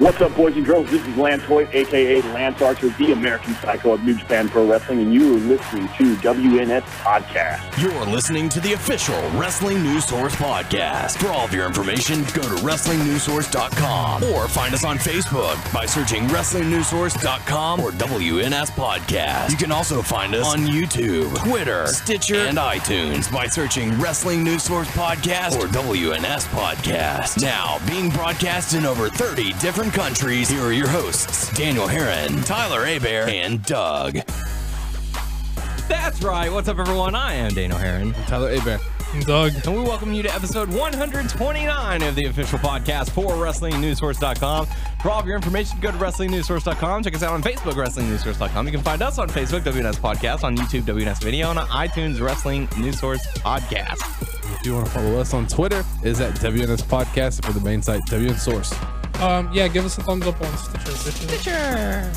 What's up, boys and girls? This is Lance Hoyt, a.k.a. Lance Archer, the American Psycho of New Japan Pro Wrestling, and you are listening to WNS Podcast. You're listening to the official Wrestling News Source Podcast. For all of your information, go to WrestlingNewsSource.com or find us on Facebook by searching WrestlingNewsSource.com or WNS Podcast. You can also find us on YouTube, Twitter, Stitcher, and iTunes by searching Wrestling News Source Podcast or WNS Podcast. Now, being broadcast in over 30 different countries, here are your hosts, Daniel Herron, Tyler Abear, and Doug. That's right. What's up, everyone? I am Daniel Herron. I'm Tyler Abear. I'm Doug. And we welcome you to episode 129 of the official podcast for WrestlingNewsSource.com. For all of your information, go to WrestlingNewsSource.com. Check us out on Facebook, WrestlingNewsSource.com. You can find us on Facebook, WNS Podcast, on YouTube, WNS Video, and on iTunes, Wrestling News Source Podcast. If you want to follow us on Twitter, is at WNS Podcast, and for the main site, WNS Source. Yeah, give us a thumbs up on Stitcher.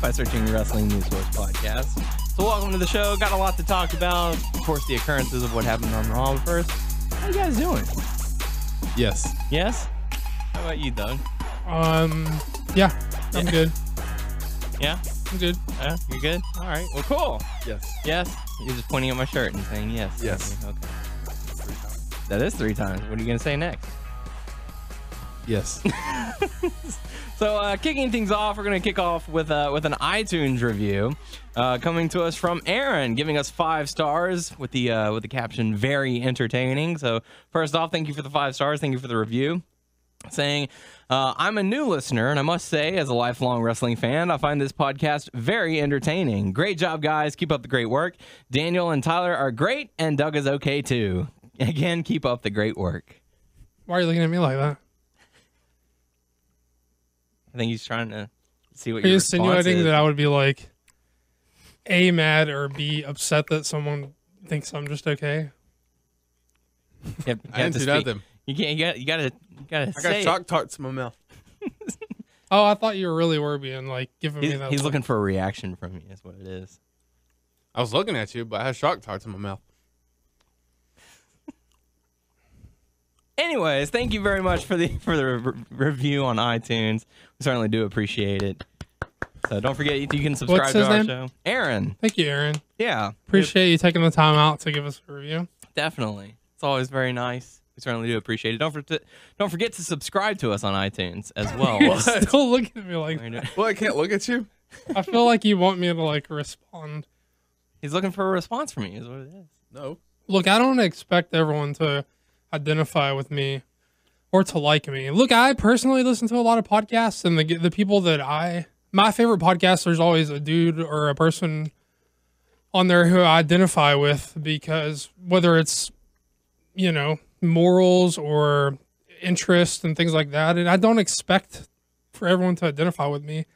By searching Wrestling News Source Podcast. So welcome to the show. Got a lot to talk about. Of course, the occurrences of what happened on Raw. But first, how you guys doing? Yes. Yes? How about you, Doug? Yeah, I'm good. Yeah? I'm good. Yeah? You're good? All right. Well, cool. Yes. Yes? You're just pointing at my shirt and saying yes. Yes. Okay. That is 3 times. What are you going to say next? Yes. So kicking things off, we're going to kick off with an iTunes review coming to us from Aaron, giving us 5 stars with the caption "very entertaining." So first off, thank you for the 5 stars. Thank you for the review. Saying, I'm a new listener, and I must say, as a lifelong wrestling fan, I find this podcast very entertaining. Great job, guys. Keep up the great work. Daniel and Tyler are great, and Doug is okay too. Again, keep up the great work. Why are you looking at me like that? I think he's trying to see what Are you your insinuating is. that I would be like A, mad, or B, upset that someone thinks I'm just okay? Yep, I didn't do nothing. You can't. You gotta I say got it. shock tarts in my mouth. Oh, I thought you really were being like giving me that. He's look. looking for a reaction from you. That's what it is. I was looking at you, but I had shock tarts in my mouth. Anyways, thank you very much for the review on iTunes. We certainly do appreciate it. So don't forget you can subscribe What's to his our name? show. Aaron. Thank you, Aaron. Yeah. Appreciate you taking the time out to give us a review. Definitely. It's always very nice. We certainly do appreciate it. Don't forget to subscribe to us on iTunes as well. You're still looking at me like Well, I can't look at you. I feel like you want me to like respond. He's looking for a response from you, is what it is. No. Look, I don't expect everyone to identify with me or to like me. Look, I personally listen to a lot of podcasts, and the people that my favorite podcast, there's always a dude or a person on there who I identify with, because whether it's, morals or interest and things like that, and I don't expect for everyone to identify with me.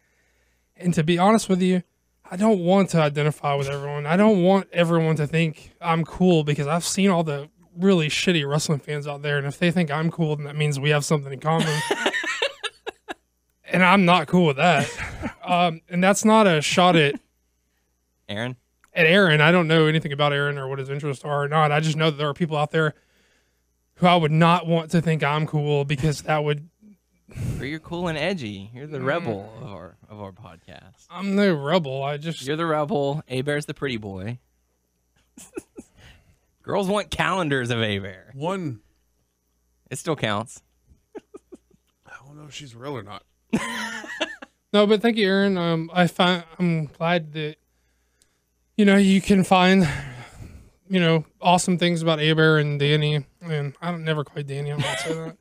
And to be honest with you, I don't want to identify with everyone. I don't want everyone to think I'm cool, because I've seen all the really shitty wrestling fans out there, and if they think I'm cool, then that means we have something in common. And I'm not cool with that. And that's not a shot at Aaron? At Aaron. I don't know anything about Aaron or what his interests are or not. I just know that there are people out there who I would not want to think I'm cool, because that would... Or you're cool and edgy. You're the rebel of our podcast. I'm no rebel. You're the rebel. A-Bear's the pretty boy. Girls want calendars of A-Bear. One. It still counts. I don't know if she's real or not. No, but thank you, Aaron. I'm glad that you can find awesome things about A-Bear and Danny, and I don't never quite Danny. I'm not saying that.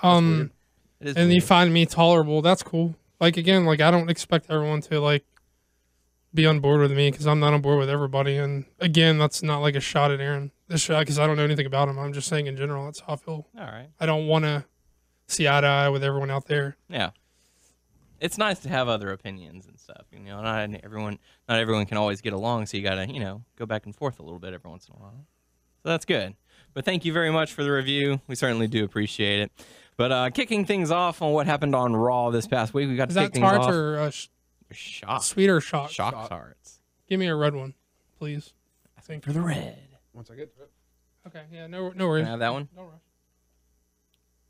And weird. you find me tolerable. That's cool. Like, again, like I don't expect everyone to like be on board with me, because I'm not on board with everybody. And again, that's not like a shot at Aaron. This shot, because I don't know anything about him. I'm just saying in general, that's how I feel. All right. I don't want to see eye to eye with everyone out there. Yeah. It's nice to have other opinions and stuff. Not everyone can always get along, so you got to, go back and forth a little bit every once in a while. So that's good. But thank you very much for the review. We certainly do appreciate it. But kicking things off on what happened on Raw this past week, we got to kick things off. Is that tarts or Shock. sweet or shock? Shock tarts. Give me a red one, please. Thank For the red. Once I get to it. Okay, yeah, no worries. Can I have that one? Don't rush.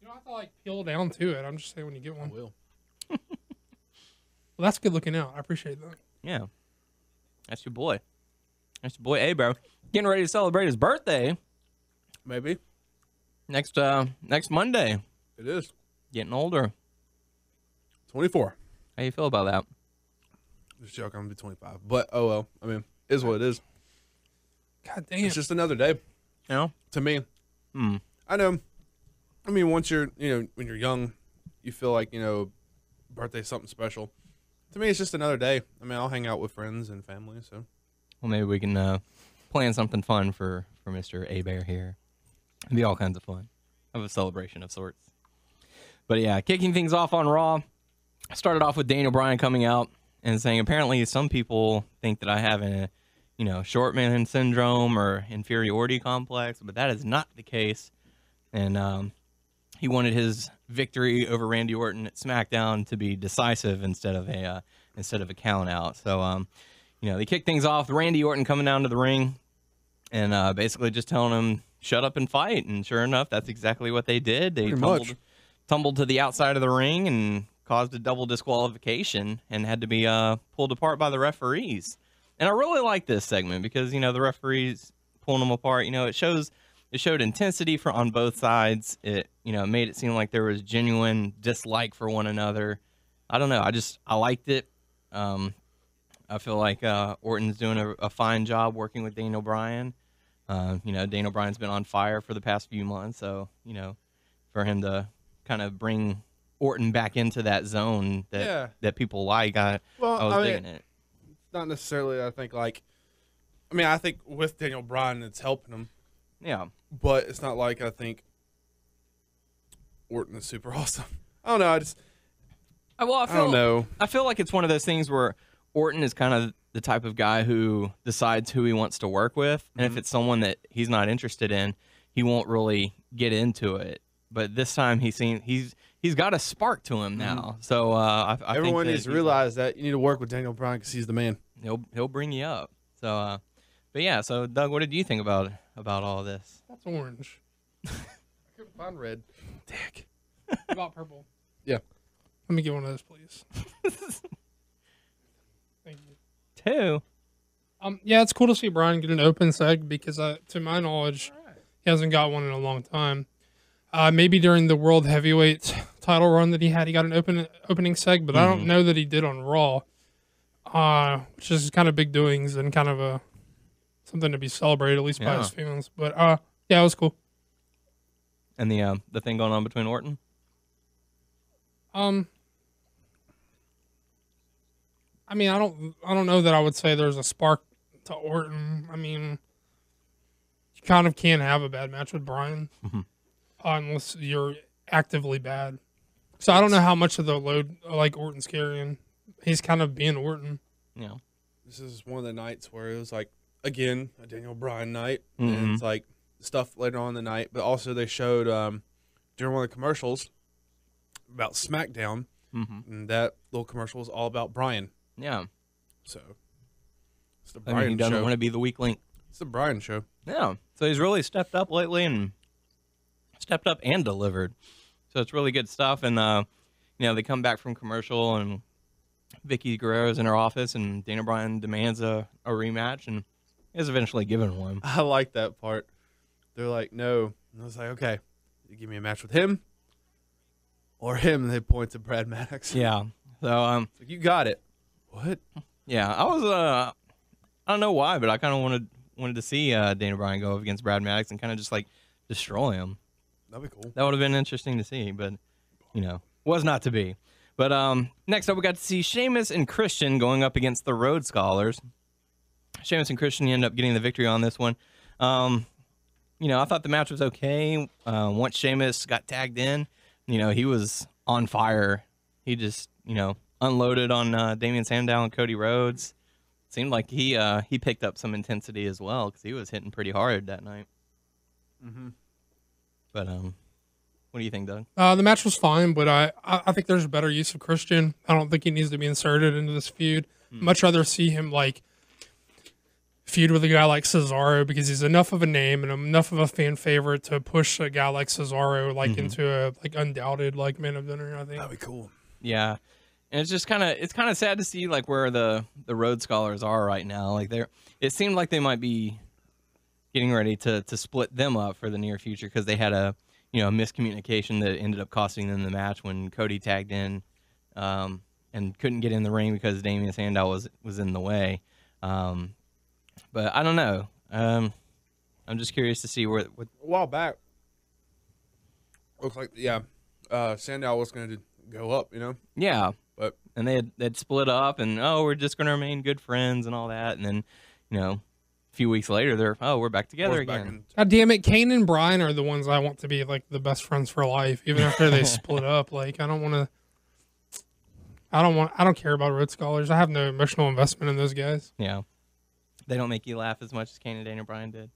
You don't have to like peel down to it. I'm just saying when you get I one. will. Well, that's good looking out. I appreciate that. Yeah. That's your boy. That's your boy, A-Bro. Getting ready to celebrate his birthday Maybe. next Monday. It is. Getting older. 24. How you feel about that? Just joking, I'm going to be 25. But, oh well. I mean, it is what it is. God damn. It's just another day. You know? To me. I know. I mean, once you're, when you're young, you feel like, birthday's something special. To me, it's just another day. I mean, I'll hang out with friends and family, so. Well, maybe we can plan something fun for Mr. A-Bear here. It'd be all kinds of fun. Have a celebration of sorts. But yeah, kicking things off on Raw. I started off with Daniel Bryan coming out and saying apparently some people think that I have a, short man syndrome or inferiority complex, but that is not the case. And he wanted his victory over Randy Orton at SmackDown to be decisive instead of a count out. So they kicked things off. Randy Orton coming down to the ring and basically just telling him shut up and fight. And sure enough, that's exactly what they did. They tumbled to the outside of the ring and caused a double disqualification and had to be pulled apart by the referees. And I really like this segment because the referees pulling them apart. It showed intensity on both sides. It made it seem like there was genuine dislike for one another. I don't know. I liked it. I feel like Orton's doing a fine job working with Daniel Bryan. Daniel Bryan's been on fire for the past few months, so for him to kind of bring Orton back into that zone that people like, I was digging it. Not necessarily. I think I think with Daniel Bryan, it's helping him. Yeah, but it's not like I think Orton is super awesome. I don't know. I don't know. I feel like it's one of those things where Orton is kind of the type of guy who decides who he wants to work with, and if it's someone that he's not interested in, he won't really get into it. But this time he's got a spark to him now. So everyone needs to realize that you need to work with Daniel Bryan because he's the man. He'll bring you up. So, but yeah. So Doug, what did you think about all of this? That's orange. I couldn't find red. Dick. What about purple? Yeah. Let me get one of those, please. Thank you. 2. Yeah, it's cool to see Bryan get an open seg because, to my knowledge, he hasn't got one in a long time. Maybe during the World Heavyweight title run that he had, he got an opening seg, but I don't know that he did on Raw, which is kind of big doings and kind of something to be celebrated, at least by his fans. But yeah, it was cool. And the thing going on between Orton? I mean, I don't know that I would say there's a spark to Orton. I mean, you kind of can't have a bad match with Bryan unless you're actively bad. So I don't know how much of the load Orton's carrying. He's kind of being Orton. Yeah. This is one of the nights where it was again, a Daniel Bryan night. And it's stuff later on in the night. But also they showed during one of the commercials about SmackDown. And that little commercial was all about Bryan. Yeah. So it's the Bryan he doesn't show. want to be the weak link. It's the Bryan show. Yeah. So he's really stepped up lately and delivered. So it's really good stuff. And, they come back from commercial and Vicky Guerrero's in her office and Daniel Bryan demands a rematch and is eventually given one. I like that part. They're like, no. And I was like, okay, you give me a match with him or him. And they point to Brad Maddox. Yeah. So, you got it. What? Yeah. I was, I don't know why, but I kind of wanted to see Daniel Bryan go up against Brad Maddox and kind of just destroy him. That'd be cool. That would have been interesting to see, but, was not to be. But next up, we got to see Sheamus and Christian going up against the Rhodes Scholars. Sheamus and Christian end up getting the victory on this one. I thought the match was okay. Once Sheamus got tagged in, he was on fire. He just, unloaded on Damian Sandow and Cody Rhodes. Seemed like he picked up some intensity as well because he was hitting pretty hard that night. But what do you think, Doug? The match was fine, but I think there's a better use of Christian. I don't think he needs to be inserted into this feud. Much rather see him feud with a guy like Cesaro because he's enough of a name and enough of a fan favorite to push a guy like Cesaro into a undoubted main eventer. I think that'd be cool. Yeah, And it's just kind of sad to see like where the Rhodes Scholars are right now. Like it seemed like they might be getting ready to split them up for the near future because they had a miscommunication that ended up costing them the match when Cody tagged in and couldn't get in the ring because Damian Sandow was in the way. But I don't know. I'm just curious to see what a while back looks like Sandow was going to go up, Yeah. But and they'd split up and we're just going to remain good friends and all that, and then a few weeks later we're back together again. God damn it, Kane and Brian are the ones I want to be like the best friends for life, even after they split up. Like I don't care about Rhodes Scholars. I have no emotional investment in those guys. Yeah. They don't make you laugh as much as Kane and Daniel Bryan did.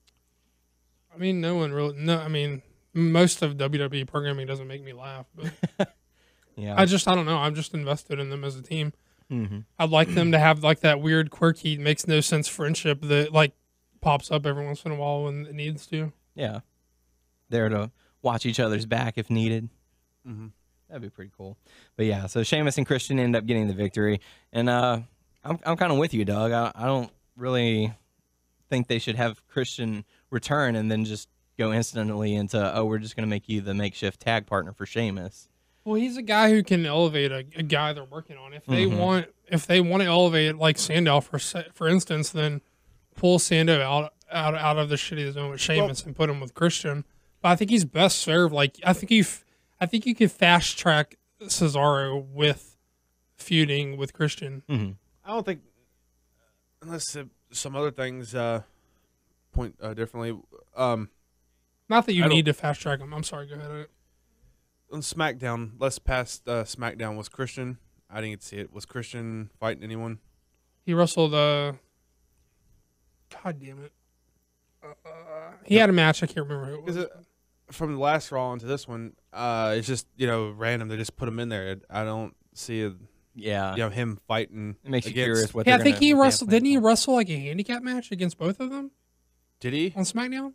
I mean, most of WWE programming doesn't make me laugh, but yeah. I don't know. I'm just invested in them as a team. Mm-hmm. I'd like them to have like that weird, quirky, makes no sense friendship that like pops up every once in a while when it needs to. Yeah. There to watch each other's back if needed. Mm-hmm. That'd be pretty cool. But yeah, so Sheamus and Christian end up getting the victory. And I'm kind of with you, Doug. I don't really think they should have Christian return and then just go instantly into, we're just going to make you the makeshift tag partner for Sheamus. Well, he's a guy who can elevate a guy they're working on. If they want to elevate like Sandow for instance, then pull Sandow out of the shitty zone with Sheamus and put him with Christian. But I think he's best served. Like I think you could fast track Cesaro with feuding with Christian. Mm-hmm. I don't think, unless some other things point differently. Not that you need to fast track him. I'm sorry. Go ahead. On SmackDown, less past SmackDown, was Christian. I didn't get to see it. Was Christian fighting anyone? He wrestled. God damn it. He had a match. I can't remember who it was. From the last Raw into this one, it's just random. They just put him in there. I don't see him fighting. It makes you against, curious what. Yeah, I think he wrestled. Didn't he wrestle like a handicap match against both of them? Did he on SmackDown?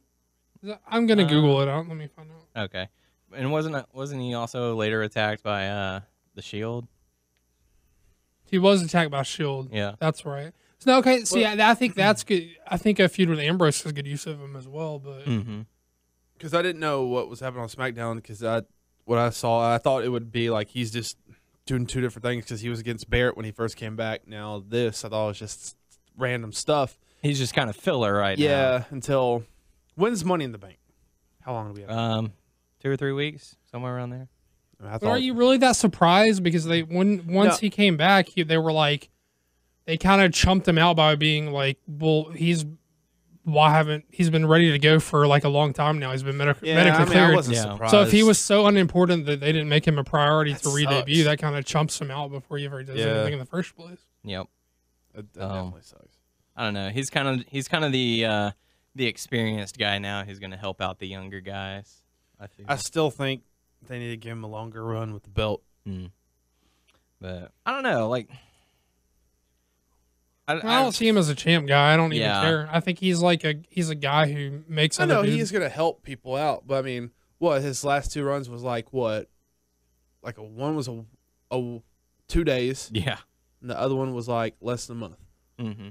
I'm gonna Google it out. Let me find out. Okay, and wasn't he also later attacked by the Shield? He was attacked by Shield. Yeah, that's right. So okay, see, I think that's good. I think a feud with Ambrose is good use of him as well, but because I didn't know what was happening on SmackDown, because what I saw, I thought it would be like he's just doing two different things because he was against Barrett when he first came back. Now this, I thought it was just random stuff. He's just kind of filler now. Yeah, until when's Money in the Bank? How long do we have? 2 or 3 weeks, somewhere around there. But are you really that surprised? Because once he came back, they were like, they kind of chumped him out by being like, well, he's been ready to go for like a long time now. He's been medically cleared. I wasn't surprised. So if he was so unimportant that they didn't make him a priority to re-debut, that kind of chumps him out before he ever does anything in the first place. Yep. That definitely sucks. I don't know. He's kind of the experienced guy now. He's going to help out the younger guys. I still think they need to give him a longer run with the belt. But I don't know. Like, I don't see him as a champ guy. I don't even care. I think he's a guy who makes. I know he's going to help people out, but I mean, his last 2 runs was like what? Like one was a 2 days. Yeah. And the other one was like less than a month. Mm-hmm.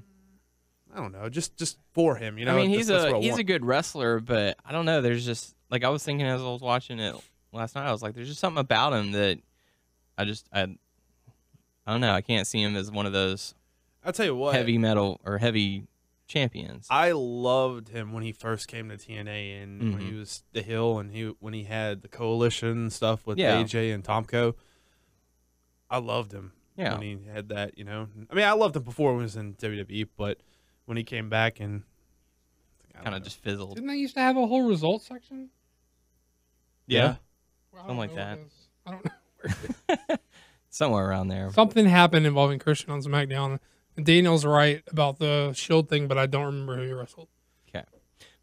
I don't know, just for him, I mean, he's a good wrestler, but I don't know. There's just like I was thinking as I was watching it last night. I was like, there's just something about him that I don't know. I can't see him as one of those. I'll tell you what, heavy metal or heavy champions. I loved him when he first came to TNA and when he was the Hill and when he had the coalition stuff with AJ and Tomko. I loved him. Yeah. When he had that, I mean, I loved him before when he was in WWE, but when he came back and kind of just fizzled. Didn't they used to have a whole results section? Yeah. Well, something like that. I don't know where somewhere around there. Something happened involving Christian on SmackDown. And Daniel's right about the Shield thing, but I don't remember who he wrestled. Okay.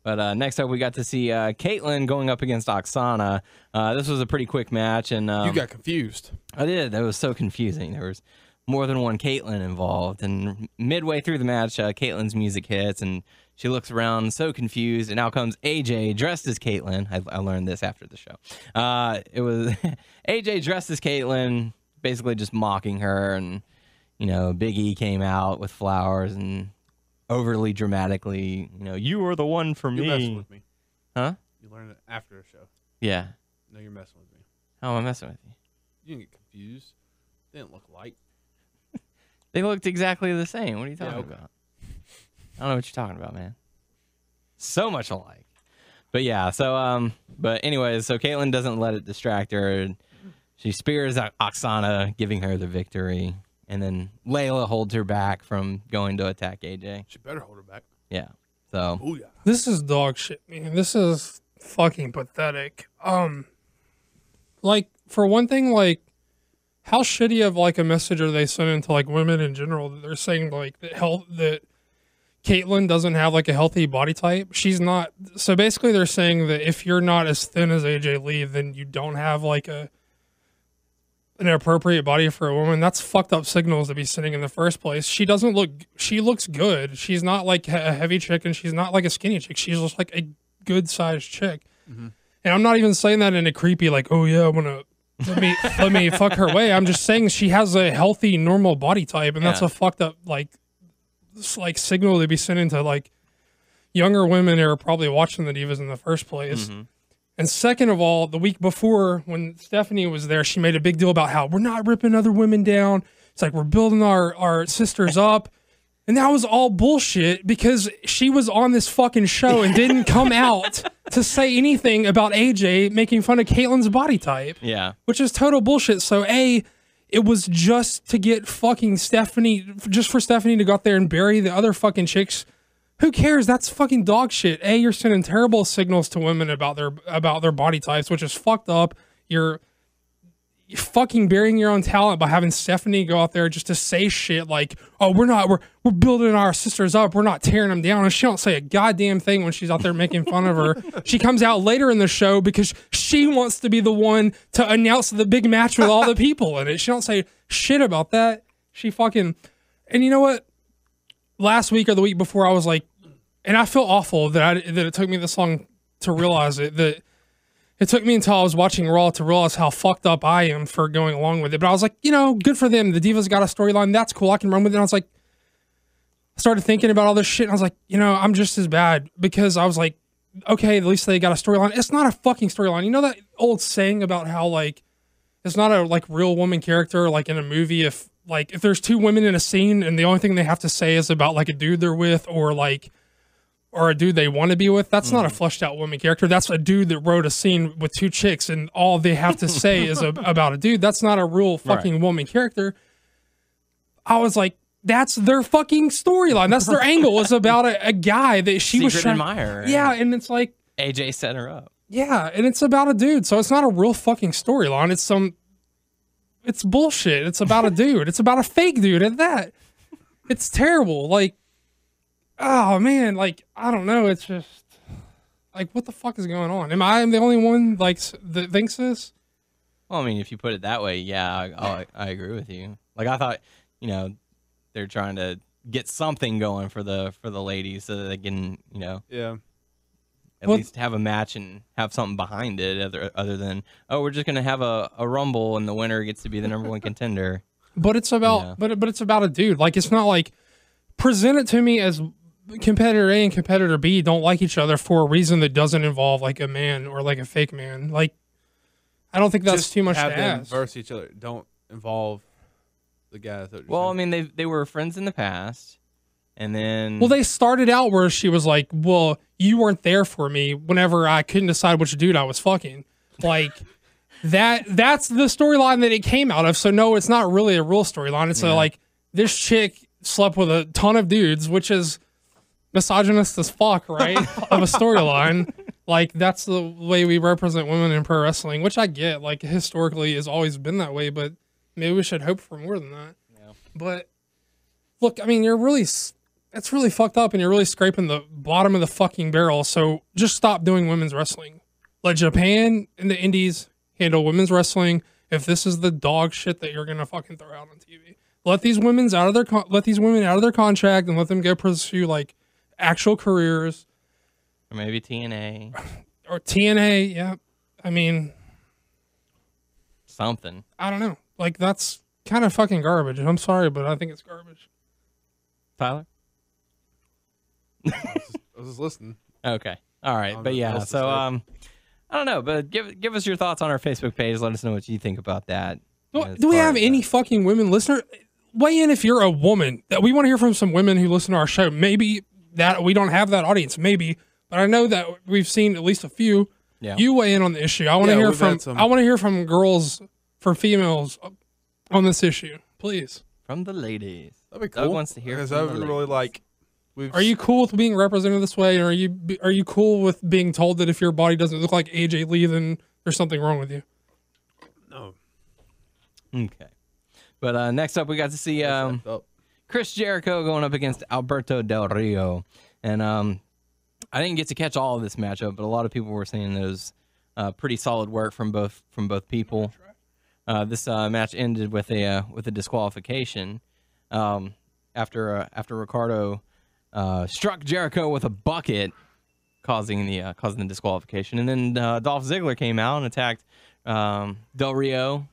But next up, we got to see Kaitlyn going up against Oksana. This was a pretty quick match. And you got confused. I did. That was so confusing. There was more than one Kaitlyn involved. And midway through the match, Kaitlyn's music hits, and she looks around so confused. And out comes AJ dressed as Kaitlyn. I learned this after the show. It was AJ dressed as Kaitlyn, basically just mocking her, and Big E came out with flowers and overly dramatically, you are the one for me. You're messing with me. Huh? You learned it after the show. Yeah. No, you're messing with me. How am I messing with you? You didn't get confused. They didn't look alike. They looked exactly the same. What are you talking okay. about? I don't know what you're talking about, man. So much alike. But yeah, so but anyways, so Kaitlyn doesn't let it distract her. She spears Oksana, giving her the victory, and then Layla holds her back from going to attack AJ. She better hold her back. Yeah. So Oh yeah. This is dog shit, man. This is fucking pathetic. Like, for one thing, like, how shitty of like a message are they sending to like women in general that they're saying like that Kaitlyn doesn't have like a healthy body type. She's not. So basically, they're saying that if you're not as thin as AJ Lee, then you don't have like an appropriate body for a woman. That's fucked up signals to be sending in the first place. She doesn't look. She looks good. She's not like a heavy chick, and she's not like a skinny chick. She's just like a good sized chick. Mm-hmm. And I'm not even saying that in a creepy like, oh yeah, I want to. Let me fuck her way. I'm just saying she has a healthy, normal body type, and that's a fucked up like signal to be sending to like younger women who are probably watching the Divas in the first place. Mm-hmm. And second of all, the week before when Stephanie was there, she made a big deal about how we're not ripping other women down. It's like we're building our sisters up. And that was all bullshit because she was on this fucking show and didn't come out to say anything about AJ making fun of Kaitlyn's body type. Yeah. Which is total bullshit. So, A, it was just to get fucking Stephanie, just for Stephanie to go out there and bury the other fucking chicks. Who cares? That's fucking dog shit. A, you're sending terrible signals to women about their body types, which is fucked up. You're fucking burying your own talent by having Stephanie go out there just to say shit like, oh, we're building our sisters up, we're not tearing them down. And she don't say a goddamn thing when she's out there making fun of her. She comes out later in the show because she wants to be the one to announce the big match with all the people in it. She don't say shit about that. She fucking, and you know what? Last week or the week before, I was like, and I feel awful that it took me this long to realize it, that it took me until I was watching Raw to realize how fucked up I am for going along with it. But I was like, good for them. The Divas got a storyline. That's cool. I can run with it. And I was like, I started thinking about all this shit. And I was like, I'm just as bad because I was like, okay, at least they got a storyline. It's not a fucking storyline. You know that old saying about how like, it's not a like real woman character, like in a movie. If there's two women in a scene and the only thing they have to say is about like a dude they're with or a dude they want to be with, that's not a fleshed out woman character. That's a dude that wrote a scene with two chicks and all they have to say is about a dude. That's not a real fucking woman character. I was like, that's their fucking storyline. That's their angle. It's about a guy that she was trying to admire. Yeah, and it's like AJ set her up. Yeah, and it's about a dude, so it's not a real fucking storyline. It's bullshit. It's about a dude. It's about a fake dude at that. It's terrible. Like, oh man, like I don't know. It's just like, what the fuck is going on? Am I the only one like that thinks this? Well, I mean, if you put it that way, yeah, I agree with you. Like I thought, they're trying to get something going for the ladies so that they can, at least have a match and have something behind it other than, oh, we're just gonna have a rumble and the winner gets to be the number one contender. But it's about but it's about a dude. Like it's not like present it to me as competitor A and competitor B don't like each other for a reason that doesn't involve like a man or like a fake man. Like I don't think that's just too much to ask. Have them versus each other. Don't involve the guy. Well, I mean, they were friends in the past, and then they started out where she was like, "Well, you weren't there for me whenever I couldn't decide which dude I was fucking." Like that's the storyline that it came out of. So no, it's not really a real storyline. It's like this chick slept with a ton of dudes, which is misogynist as fuck, right? Of a storyline. Like that's the way we represent women in pro wrestling, which I get. Like historically, has always been that way, but maybe we should hope for more than that. Yeah. But look, I mean, it's really fucked up, and you're really scraping the bottom of the fucking barrel. So just stop doing women's wrestling. Let Japan and the Indies handle women's wrestling. If this is the dog shit that you're gonna fucking throw out on TV, let these women out of their contract and let them go pursue like actual careers. Or maybe TNA. Or TNA, yeah. I mean, something. I don't know. Like, that's kind of fucking garbage. I'm sorry, but I think it's garbage. Tyler? I was just listening. Okay. All right. I But don't know yeah, what else to so say. I don't know, but give us your thoughts on our Facebook page. Let us know what you think about that. Do we have any fucking women listener? Weigh in if you're a woman. We want to hear from some women who listen to our show. Maybe that we don't have that audience, maybe, but I know that we've seen at least a few. Yeah. You weigh in on the issue. I want to hear we've from. had some. I want to hear from girls, from females, on this issue, please. From the ladies. That'd be Doug cool. wants to hear because from I the would really ladies. like. Are you cool with being represented this way? Or are you cool with being told that if your body doesn't look like AJ Lee, then there's something wrong with you? No. Okay. But next up, we got to see Chris Jericho going up against Alberto Del Rio. And I didn't get to catch all of this matchup, but a lot of people were saying it was pretty solid work from both people. This match ended with a disqualification after Ricardo struck Jericho with a bucket, causing the disqualification. And then Dolph Ziggler came out and attacked Del Rio,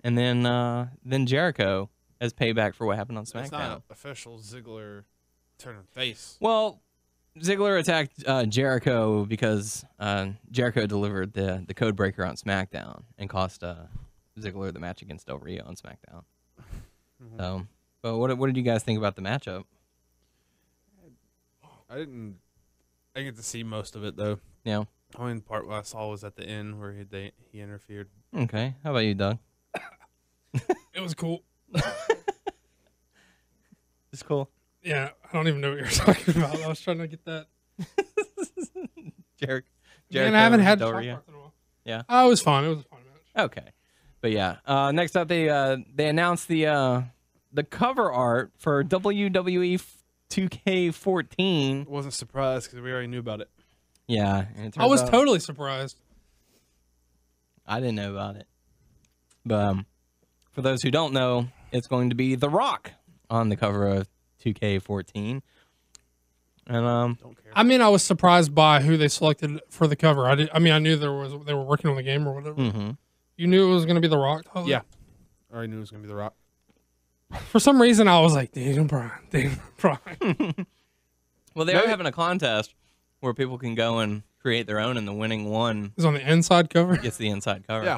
and then Jericho as payback for what happened on SmackDown. It's not official Ziggler turning face. Well, Ziggler attacked Jericho because Jericho delivered the code breaker on SmackDown and cost Ziggler the match against Del Rio on SmackDown. So, but what did you guys think about the matchup? I didn't get to see most of it though. Yeah. The only part what I saw was at the end where he interfered. Okay. How about you, Doug? It was cool. It's cool. Yeah, I don't even know what you're talking about. I was trying to get that. Jericho. Man, I haven't had Del Chalk Rio. Park in a while. Yeah. Oh, it was fun. It was a fun match. Okay. But yeah. Next up, they announced the cover art for WWE 2K14. Wasn't surprised because we already knew about it. Yeah. And it I was turns out- totally surprised. I didn't know about it. But for those who don't know, it's going to be The Rock on the cover of 2K14. And Don't care. I mean, I was surprised by who they selected for the cover. I mean, I knew they were working on the game or whatever. mm-hmm. You knew it was going to be The Rock, Tyler? Yeah. I already knew it was gonna be The Rock. For some reason, I was like, Daniel Bryan. Well, they are having a contest where people can go and create their own, and the winning one He's on the inside cover. gets the inside cover. Yeah.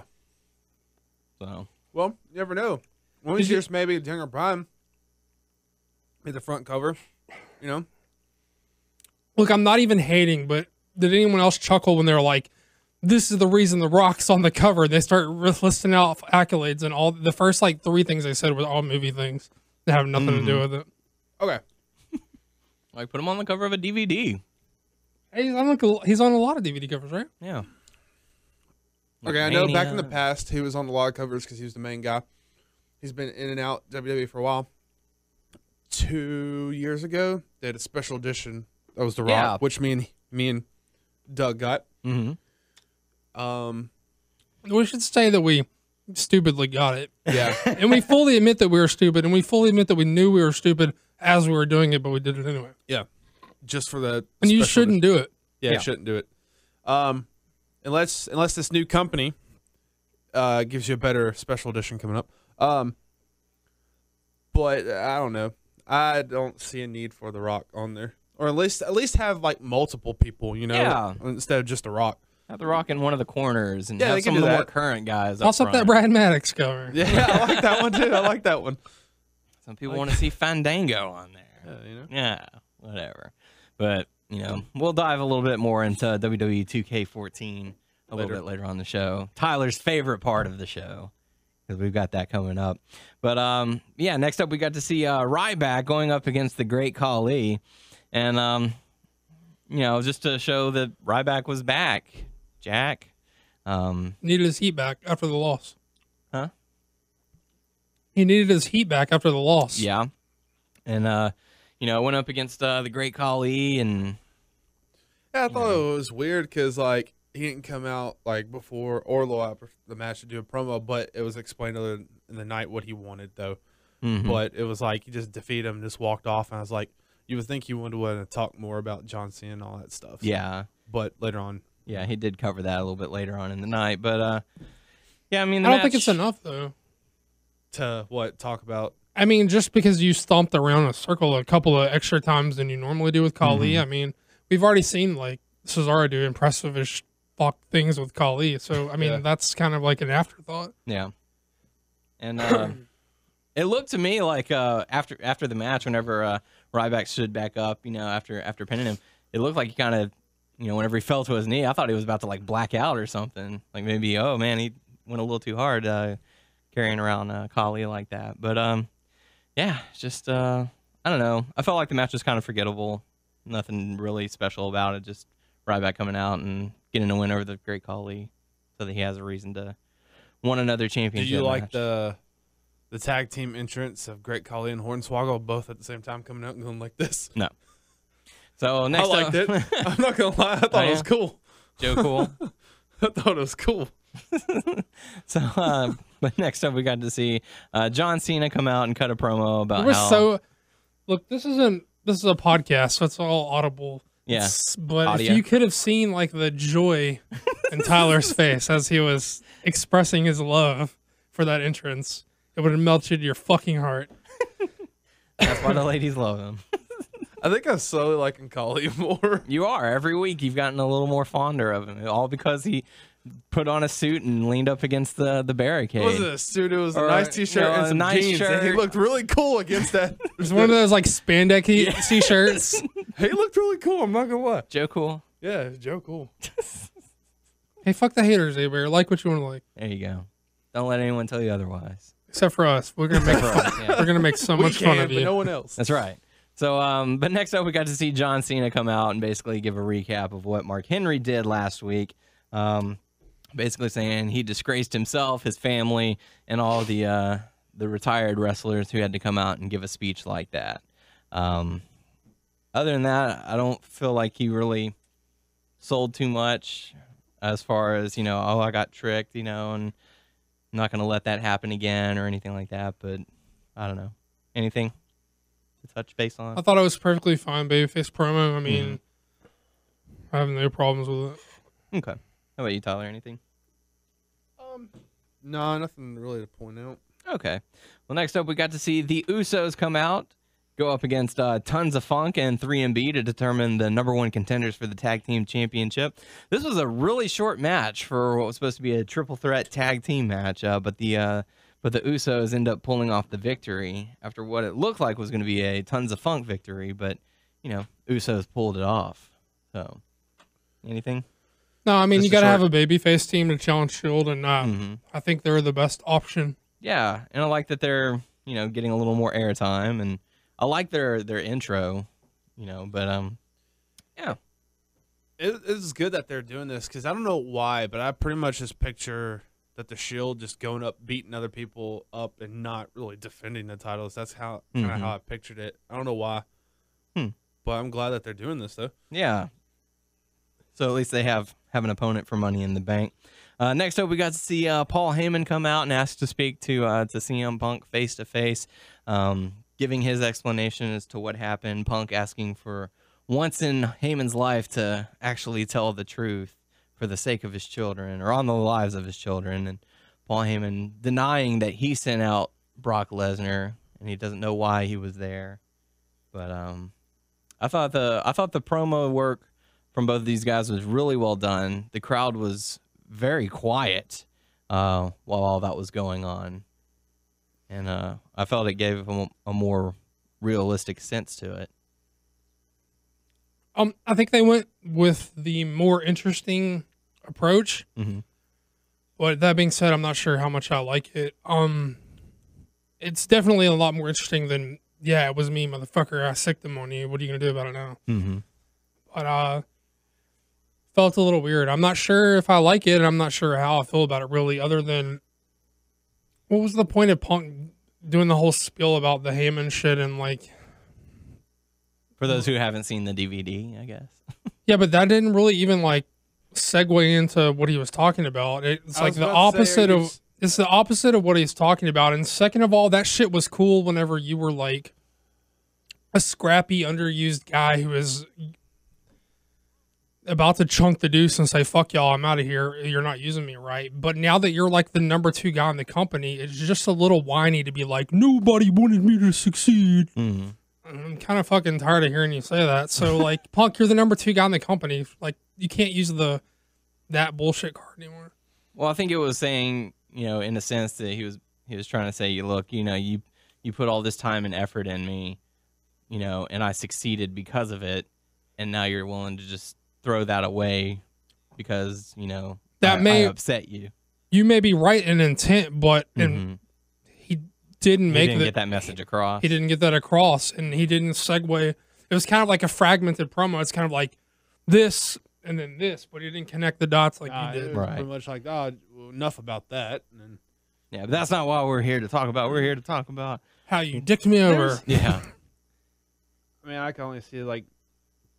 So Well, you never know. One of these years, maybe Daniel Bryan made the front cover. You know. Look, I'm not even hating, but did anyone else chuckle when they were like, this is the reason The Rock's on the cover? And they start listing out accolades, and all the first like 3 things they said were all movie things that have nothing to do with it. Okay. like put him on the cover of a DVD. Hey, he's on a lot of DVD covers, right? Yeah. Okay, I know back in the Mania. past he was on a lot of covers because he was the main guy. He's been in and out WWE for a while. 2 years ago, they had a special edition. That was The Rock, Yeah. which me and Doug got. Mm-hmm. We should say that we stupidly got it. Yeah. And we fully admit that we were stupid, and we fully admit that we knew we were stupid as we were doing it, but we did it anyway. Yeah. Just for the And you special shouldn't do it. Yeah, Yeah. you shouldn't do it. Unless this new company gives you a better special edition coming up. But I don't know. I don't see a need for The Rock on there, or at least have like multiple people, you know, Yeah. instead of just The Rock. Have The Rock in one of the corners and Yeah, they have can some of do the more that. current guys. Toss up that Brad Maddox cover. Yeah, I like that one too. I like that one. Some people want to see Fandango on there. You know. Yeah, whatever. But, you know, we'll dive a little bit more into WWE 2K14 a little bit later on the show. Tyler's favorite part of the show, because we've got that coming up. But, yeah, next up we got to see Ryback going up against the Great Khali. And, you know, just to show that Ryback was back. Jack. Needed his heat back after the loss. Huh? He needed his heat back after the loss. Yeah. And, you know, went up against the Great Khali and... Yeah, I thought it was weird because like he didn't come out like before Orlo after the match to do a promo, but it was explained in the night what he wanted though. Mhm. But it was like he just defeated him, just walked off, and I was like, you would think he would want to talk more about John Cena and all that stuff. Yeah. But later on, Yeah, he did cover that a little bit later on in the night. But, yeah, I mean, I don't think it's enough, though. to talk about? I mean, just because you stomped around a circle a couple of extra times than you normally do with Khali. I mean, we've already seen like Cesaro do impressive as fuck things with Khali. So I mean, that's kind of like an afterthought. Yeah. And it looked to me like after the match, whenever Ryback stood back up, after pinning him, it looked like he kind of, whenever he fell to his knee, I thought he was about to like black out or something. Like maybe, oh man, he went a little too hard carrying around Khali like that. But yeah, just I don't know. I felt like the match was kind of forgettable. Nothing really special about it. Just Ryback coming out and getting a win over the Great Khali, so that he has a reason to want another championship. Did you like match. the tag team entrance of Great Khali and Hornswoggle both at the same time coming out and going like this? No. So next I liked it. I'm not gonna lie. I thought it was cool. Joe Cool. I thought it was cool. So, but next up, we got to see John Cena come out and cut a promo about how. Look, this is a podcast, so it's all audible. Yeah, but audio. if you could have seen like the joy in Tyler's face as he was expressing his love for that entrance, it would have melted your fucking heart. That's why the ladies love him. I think I'm slowly liking Khali more. You are. Every week you've gotten a little more fonder of him, all because he put on a suit and leaned up against the barricade. It wasn't a suit. It was a nice t-shirt and some nice jeans. shirt. And he looked really cool against that. It was one of those like spandex t-shirts. He looked really cool. I'm not gonna lie. Joe Cool. Yeah, Joe Cool. Hey, fuck the haters, A-Bear. Like what you want to like. There you go. Don't let anyone tell you otherwise. Except for us. We're gonna make we're gonna make so much fun of but you. no one else. That's right. So, but next up, we got to see John Cena come out and basically give a recap of what Mark Henry did last week. Basically saying he disgraced himself, his family, and all the retired wrestlers who had to come out and give a speech like that. Other than that, I don't feel like he really sold too much as far as, oh, I got tricked, and I'm not going to let that happen again or anything like that. But I don't know. Anything to touch base on? I thought it was perfectly fine babyface promo. I mean, I have no problems with it. Okay. How about you, Tyler? Anything? No, nothing really to point out. Okay. Well, next up, we got to see the Usos come out, go up against Tons of Funk and 3MB to determine the #1 contenders for the Tag Team Championship. This was a really short match for what was supposed to be a triple threat tag team match, but the Usos end up pulling off the victory after what it looked like was going to be a Tons of Funk victory, but Usos pulled it off. So, anything? No, I mean, Just you got to short- have a babyface team to challenge Shield, and I think they're the best option. Yeah, and I like that they're getting a little more airtime, and I like their intro, but yeah. It is good that they're doing this because I don't know why, but I pretty much just picture that the Shield just going up, beating other people up, and not really defending the titles. That's how kind of how I pictured it. I don't know why, but I'm glad that they're doing this though. Yeah. So at least they have an opponent for Money in the Bank. Next up, we got to see Paul Heyman come out and ask to speak to CM Punk face to face, giving his explanation as to what happened. Punk asking for once in Heyman's life to actually tell the truth for the sake of his children or on the lives of his children, and Paul Heyman denying that he sent out Brock Lesnar and he doesn't know why he was there. But I thought the promo work from both of these guys was really well done. The crowd was very quiet while all that was going on, and I felt it gave a more realistic sense to it. I think they went with the more interesting approach. But that being said, I'm not sure how much I like it. It's definitely a lot more interesting than, yeah, it was me, motherfucker. I sicked them on you. What are you gonna do about it now? But felt a little weird. I'm not sure if I like it, and I'm not sure how I feel about it really, other than what was the point of Punk doing the whole spiel about the Heyman shit and like, For those who haven't seen the DVD, I guess. yeah, but that didn't really even like segue into what he was talking about. It's like the opposite of it's the opposite of what he's talking about. And second of all, that shit was cool whenever you were like a scrappy, underused guy who is about to chunk the deuce and say, fuck y'all, I'm out of here. You're not using me right. But now that you're like the number 2 guy in the company, it's just a little whiny to be like, nobody wanted me to succeed. Mm-hmm. I'm kind of fucking tired of hearing you say that. So like, Punk, you're the number 2 guy in the company. Like, you can't use that bullshit card anymore. Well, I think it was saying, in a sense that he was trying to say, look, you put all this time and effort in me, and I succeeded because of it, and now you're willing to just throw that away because, I upset you. You may be right in intent, but he didn't get that message across. He didn't get that across, and he didn't segue. It was kind of like a fragmented promo. It's kind of like this and then this, but he didn't connect the dots like you did. Right. Pretty much like, well, enough about that. And then, yeah, but that's not what we're here to talk about. We're here to talk about how you dicked me over. Yeah. I mean, I can only see like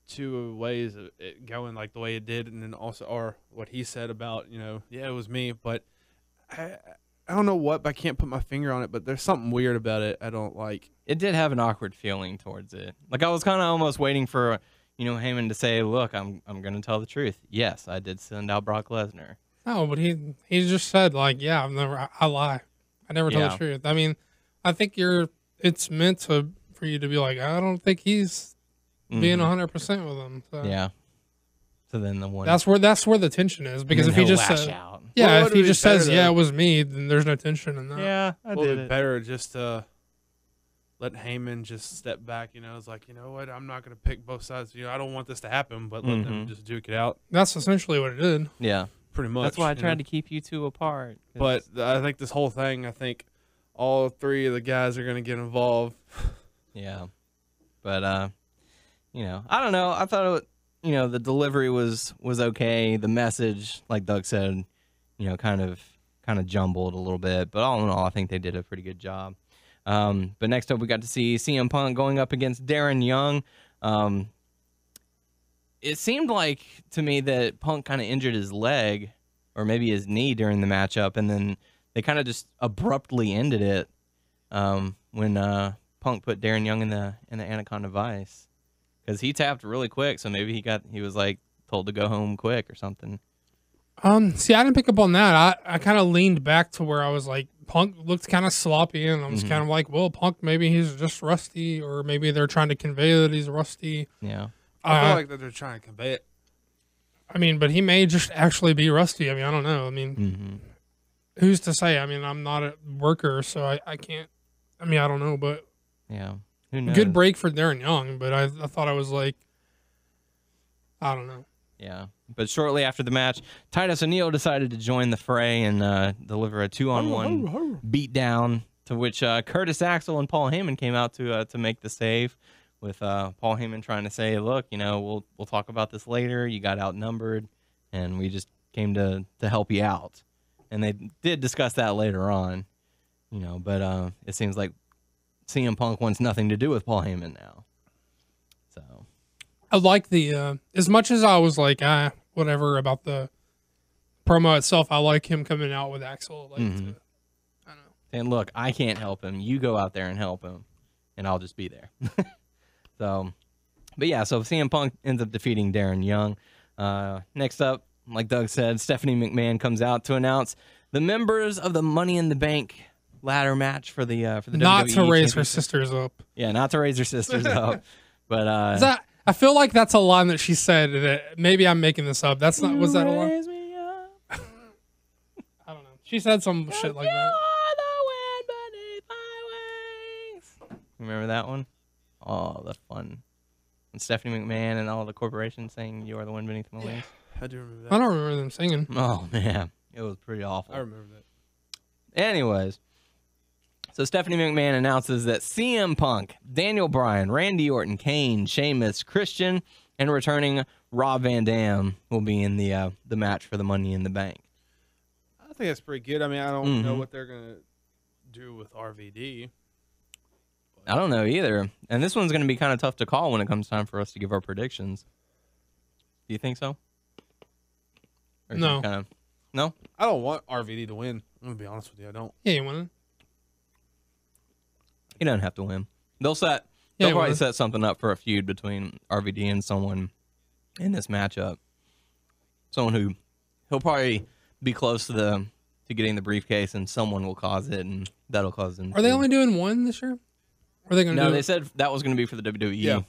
2 ways of it going like the way it did, and then also, or what he said about, it was me, but I don't know what, but I can't put my finger on it, but there's something weird about it I don't like. It did have an awkward feeling towards it. Like, I was kind of almost waiting for, Heyman to say, look, I'm going to tell the truth. Yes, I did send out Brock Lesnar. No, but he just said, like, yeah, I lie. I never tell the truth. I mean, I think it's meant for you to be like, I don't think he's being 100% with him. So. Yeah. So then the one that's where the tension is, because if he just says, yeah, if he just says, yeah, it was me, then there's no tension in that. Yeah, I did it. Better just let Heyman just step back. It's like, you know what, I'm not going to pick both sides. I don't want this to happen, but let them just duke it out. That's essentially what it did. Yeah, pretty much. That's why I tried to keep you 2 apart. But I think this whole thing, all 3 of the guys are going to get involved. Yeah, but I don't know. I thought the delivery was okay. The message, like Doug said, kind of jumbled a little bit. But all in all, I think they did a pretty good job. But next up, we got to see CM Punk going up against Darren Young. It seemed like to me that Punk kind of injured his leg or maybe his knee during the matchup, and then they kind of just abruptly ended it when Punk put Darren Young in the Anaconda Vice, because he tapped really quick. So maybe he was like told to go home quick or something. See, I didn't pick up on that. I kind of leaned back to where I was like, Punk looked kind of sloppy, and I was kind of like, well, Punk, maybe he's just rusty, or maybe they're trying to convey that he's rusty. Yeah. I feel like that they're trying to convey it. I mean, but he may just actually be rusty. I mean, I don't know. I mean, who's to say? I mean, I'm not a worker, so I can't. I mean, I don't know, but yeah, who knows? Good break for Darren Young, but I thought I was like, I don't know. Yeah, but shortly after the match, Titus O'Neil decided to join the fray and deliver a 2-on-1 beatdown, to which Curtis Axel and Paul Heyman came out to make the save, with Paul Heyman trying to say, look, we'll talk about this later. You got outnumbered, and we just came to help you out. And they did discuss that later on, but it seems like CM Punk wants nothing to do with Paul Heyman now. So I like the as much as I was like, whatever about the promo itself, I like him coming out with Axel. Like, I don't know. And look, I can't help him. You go out there and help him, and I'll just be there. So CM Punk ends up defeating Darren Young. Next up, like Doug said, Stephanie McMahon comes out to announce the members of the Money in the Bank ladder match for the not WWE to raise her sisters up. Yeah, not to raise her sisters up. But I feel like that's a line that she said. That maybe I'm making this up. That's not. Was that a line? Raise me up. I don't know. She said some shit like that. You are the wind beneath my wings. Remember that one? Oh, the fun. And Stephanie McMahon and all the corporations saying "You are the wind beneath my wings." I do remember that. I don't remember them singing. Oh man, it was pretty awful. I remember that. Anyways, so Stephanie McMahon announces that CM Punk, Daniel Bryan, Randy Orton, Kane, Sheamus, Christian, and returning Rob Van Dam will be in the match for the Money in the Bank. I think that's pretty good. I mean, I don't know what they're gonna do with RVD. I don't know either, and this one's going to be kind of tough to call when it comes time for us to give our predictions. Do you think so? Or No. No? I don't want RVD to win. I'm gonna be honest with you. I don't. Yeah, you want He doesn't have to win. They'll probably set something up for a feud between RVD and someone in this matchup. someone who he'll probably be close to getting the briefcase, and someone will cause it, and that'll cause him. Are they only doing one this year? Or are they going to? No, they said that was going to be for the WWE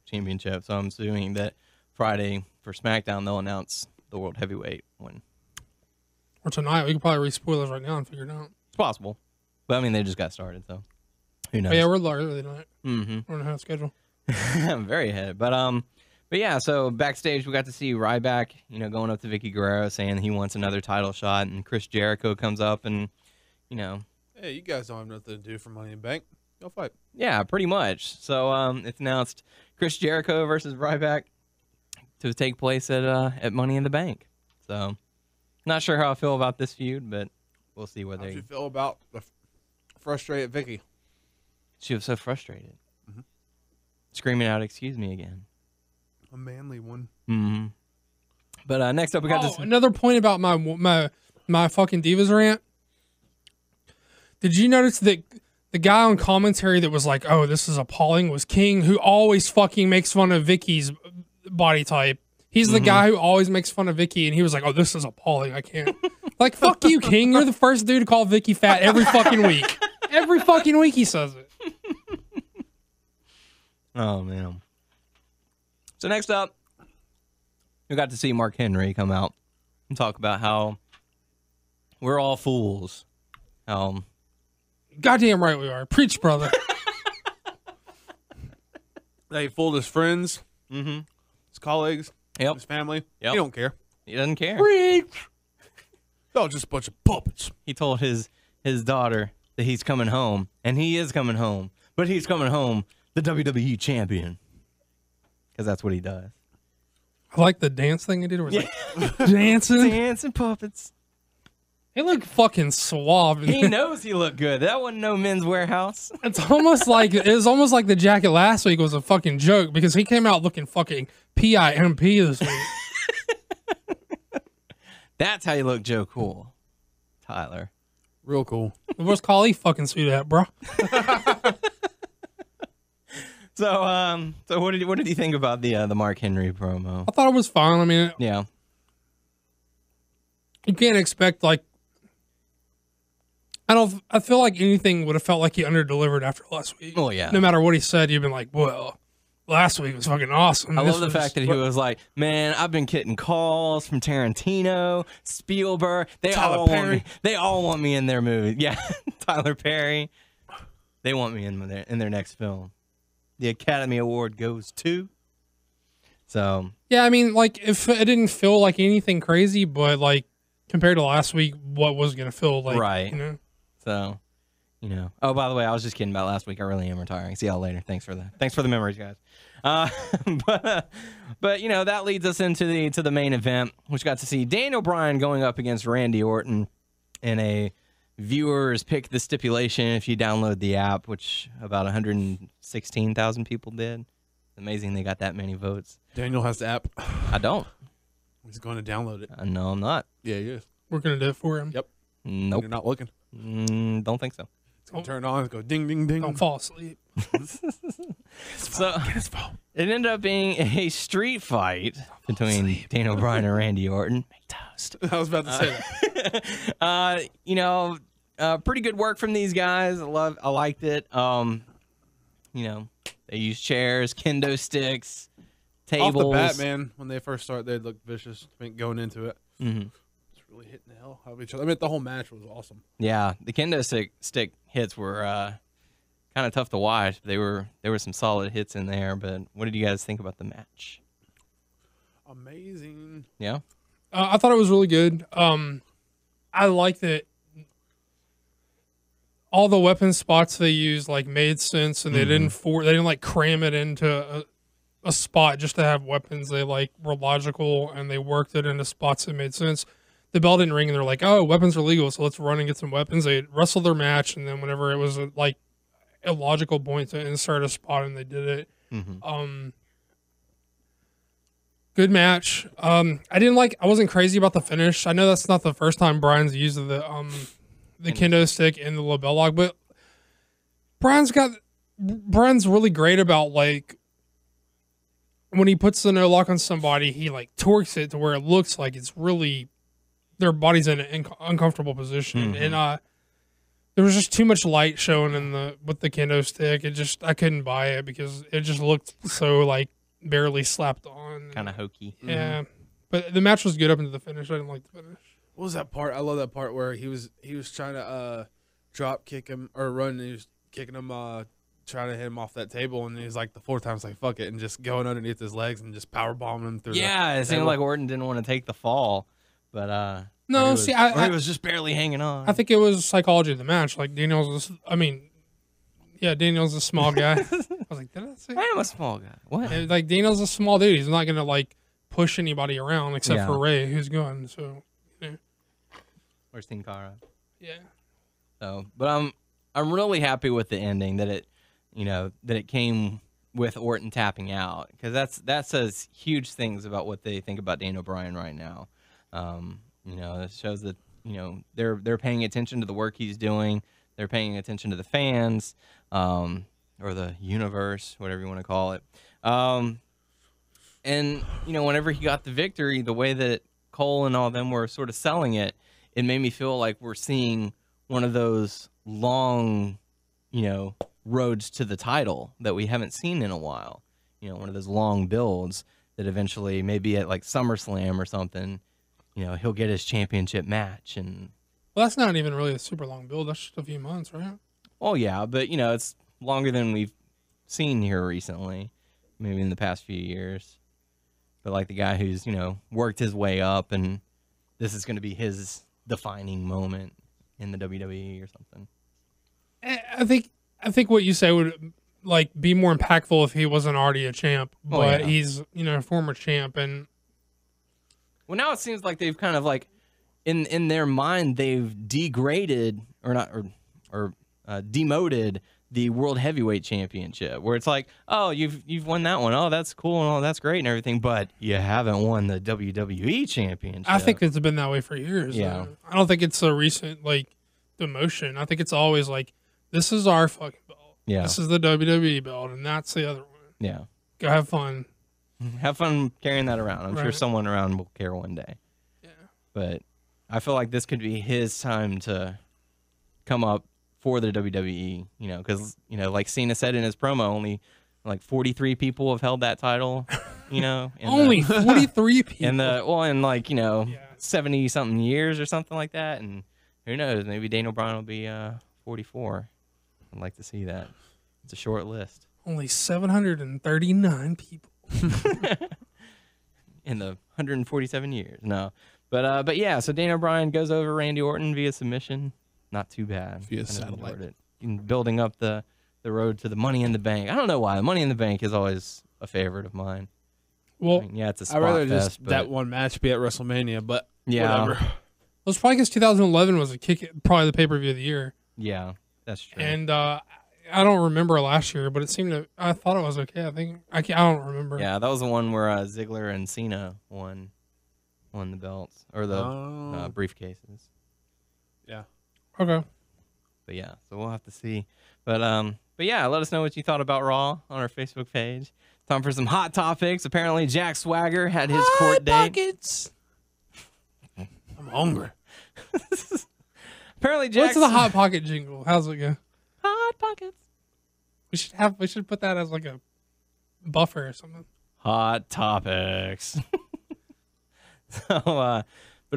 Championship. So I'm assuming that Friday for SmackDown they'll announce the World Heavyweight one. Or tonight. We can probably read spoilers right now and figure it out. It's possible, but I mean they just got started, so who knows? Oh, yeah, we're early tonight. Mm-hmm. We're on a schedule. I'm very ahead, but yeah. So backstage, we got to see Ryback, going up to Vicky Guerrero saying he wants another title shot, and Chris Jericho comes up and, hey, you guys don't have nothing to do for Money in the Bank. Go fight. Yeah, pretty much. So it's announced Chris Jericho versus Ryback to take place at Money in the Bank. So not sure how I feel about this feud, but we'll see whether. How do you feel about the frustrated Vicky? She was so frustrated, screaming out, "Excuse me" again. A manly one. Mm-hmm. But next up, we got this. Another point about my fucking Divas rant. Did you notice that the guy on commentary that was like, "Oh, this is appalling," was King, who always fucking makes fun of Vicky's body type. He's the guy who always makes fun of Vicky, and he was like, "Oh, this is appalling. I can't." Like, fuck you, King. You're the first dude to call Vicky fat every fucking week. Every fucking week he says it. Oh, man. So next up, we got to see Mark Henry come out and talk about how we're all fools. Goddamn right we are. Preach, brother. They fooled his friends, his colleagues, his family. Yep. He don't care. He doesn't care. Preach. They're just a bunch of puppets. He told his daughter that he's coming home, and he is coming home, but he's coming home the WWE champion. Because that's what he does. I like the dance thing he did. Where it's like, dancing. Dancing puppets. He looked fucking suave. He knows he looked good. That wasn't no Men's Warehouse. It was almost like the jacket last week was a fucking joke because he came out looking fucking PIMP this week. That's how you look Joe Cool, Tyler. Real cool. Where's Kali fucking suit at, bro? So what did you think about the Mark Henry promo? I thought it was fine. I mean, Yeah. You can't expect like. I feel like anything would have felt like he underdelivered after last week. Oh yeah. No matter what he said, you've been like, well, last week was fucking awesome. I love the fact that he was like, man, I've been getting calls from Tarantino, Spielberg. They all want me in their movie. Yeah, Tyler Perry. They want me in their next film. The Academy Award goes to. So yeah, I mean, like if it didn't feel like anything crazy, but like compared to last week, what was gonna feel like, right? So, Oh, by the way, I was just kidding about last week. I really am retiring. See y'all later. Thanks for the memories, guys. But that leads us into the main event, which got to see Daniel Bryan going up against Randy Orton in a viewers pick the stipulation if you download the app, which about 116,000 people did. Amazing they got that many votes. Daniel has the app. I don't. He's going to download it. No, I'm not. Yeah, he is. We're gonna do it for him. Yep. Nope. You're not looking. Don't think so. It's going to turn on. It's go ding, ding, ding. Don't fall asleep. So it ended up being a street fight between Daniel Bryan and Randy Orton. Make toast. I was about to say that. Pretty good work from these guys. I liked it. They used chairs, kendo sticks, tables. Off the bat, man, when they first started, they looked vicious. I think going into it, it's really hitting the hell out of each other. I mean, the whole match was awesome. Yeah, the kendo stick hits were kind of tough to watch. There were some solid hits in there. But what did you guys think about the match? Amazing. Yeah, I thought it was really good. I like that all the weapon spots they used like made sense, and they didn't like cram it into a spot just to have weapons. They like were logical and they worked it into spots that made sense. The bell didn't ring and they're like, oh, weapons are legal, so let's run and get some weapons. They wrestled their match, and then whenever it was like a logical point to insert a spot, and they did it. Good match. I wasn't crazy about the finish. I know that's not the first time Brian's used the kendo stick and the label lock, but Brian's really great about like when he puts the no lock on somebody, he like torques it to where it looks like it's really their body's in an uncomfortable position. And there was just too much light showing with the kendo stick. I couldn't buy it because it just looked so like barely slapped on. Kind of hokey. Yeah. But the match was good up into the finish. I didn't like the finish. What was that part? I love that part where he was trying to drop kick him or run, and he was kicking him, trying to hit him off that table, and he's like the fourth time, like fuck it, and just going underneath his legs and just power bombing him through. Yeah, it seemed like Orton didn't want to take the fall, but no, he was just barely hanging on. I think it was psychology of the match. Like Daniel's a small guy. I was like, did I say? I am a small guy. What? Like Daniel's a small dude. He's not gonna like push anybody around except for Ray, who's going. So, yeah. Or Sin Cara. Yeah. So, but I'm really happy with the ending that it came with Orton tapping out, because that says huge things about what they think about Daniel Bryan right now. It shows that they're paying attention to the work he's doing. They're paying attention to the fans, or the universe, whatever you want to call it. And whenever he got the victory, the way that Cole and all them were sort of selling it, it made me feel like we're seeing one of those long, roads to the title that we haven't seen in a while. One of those long builds that eventually, maybe at like SummerSlam or something, he'll get his championship match. And well, that's not even really a super long build. That's just a few months, right? Well, yeah, but it's longer than we've seen here recently, maybe in the past few years. But like the guy who's worked his way up, and this is going to be his defining moment in the WWE or something. I think what you say would like be more impactful if he wasn't already a champ, but he's a former champ. And well, now it seems like they've kind of like in their mind they've degraded or demoted the World Heavyweight Championship, where it's like, oh, you've won that one, oh, that's cool and all, that's great and everything, but you haven't won the WWE Championship. I think it's been that way for years. Yeah, I don't think it's a recent like demotion. I think it's always like, this is our fucking belt. Yeah, this is the WWE belt, and that's the other one. Yeah, go have fun. Have fun carrying that around. I'm sure someone around will care one day. Yeah, but I feel like this could be his time to come up for the WWE, because, like Cena said in his promo, only like 43 people have held that title, only 43 people. In like, 70 something years or something like that. And who knows, maybe Daniel Bryan will be 44. I'd like to see that. It's a short list. Only 739 people. In the 147 years. No. But yeah, so Daniel Bryan goes over Randy Orton via submission. Not too bad. Via satellite. Building up the road to the Money in the Bank. I don't know why. Money in the Bank is always a favorite of mine. Well, it's a spot I'd rather fest, just that one match be at WrestleMania, but yeah. whatever. Well, it's probably because 2011 was probably the pay-per-view of the year. Yeah, that's true. And I don't remember last year, but I thought it was okay. I don't remember. Yeah, that was the one where Ziggler and Cena won the belts or the briefcases. Yeah. Okay. But yeah, so we'll have to see. But yeah, let us know what you thought about Raw on our Facebook page. Time for some hot topics. Apparently, Jack Swagger had his court date. Pockets. I'm hungry. Apparently, Jack. What's the Hot Pocket jingle? How's it go? Hot Pockets. We should put that as like a buffer or something. Hot topics. But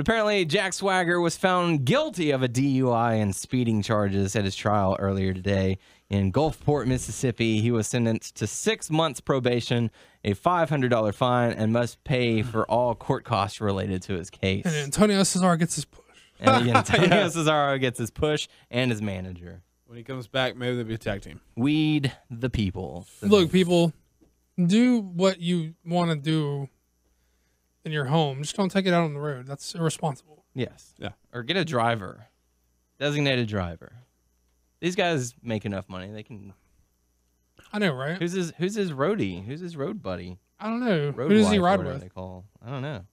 apparently Jack Swagger was found guilty of a DUI and speeding charges at his trial earlier today in Gulfport, Mississippi. He was sentenced to 6 months probation, a $500 fine, and must pay for all court costs related to his case. And Antonio Cesaro gets his push. And Antonio Cesaro gets his push and his manager. When he comes back, maybe they'll be a tag team. Weed the people. Look, people, do what you want to do in your home. Just don't take it out on the road. That's irresponsible. Yes. Yeah. Or get a driver. Designated driver. These guys make enough money. They can. I know, right? Who's his roadie? Who's his road buddy? I don't know. Road Who does he wife, ride whatever with? They call. I don't know.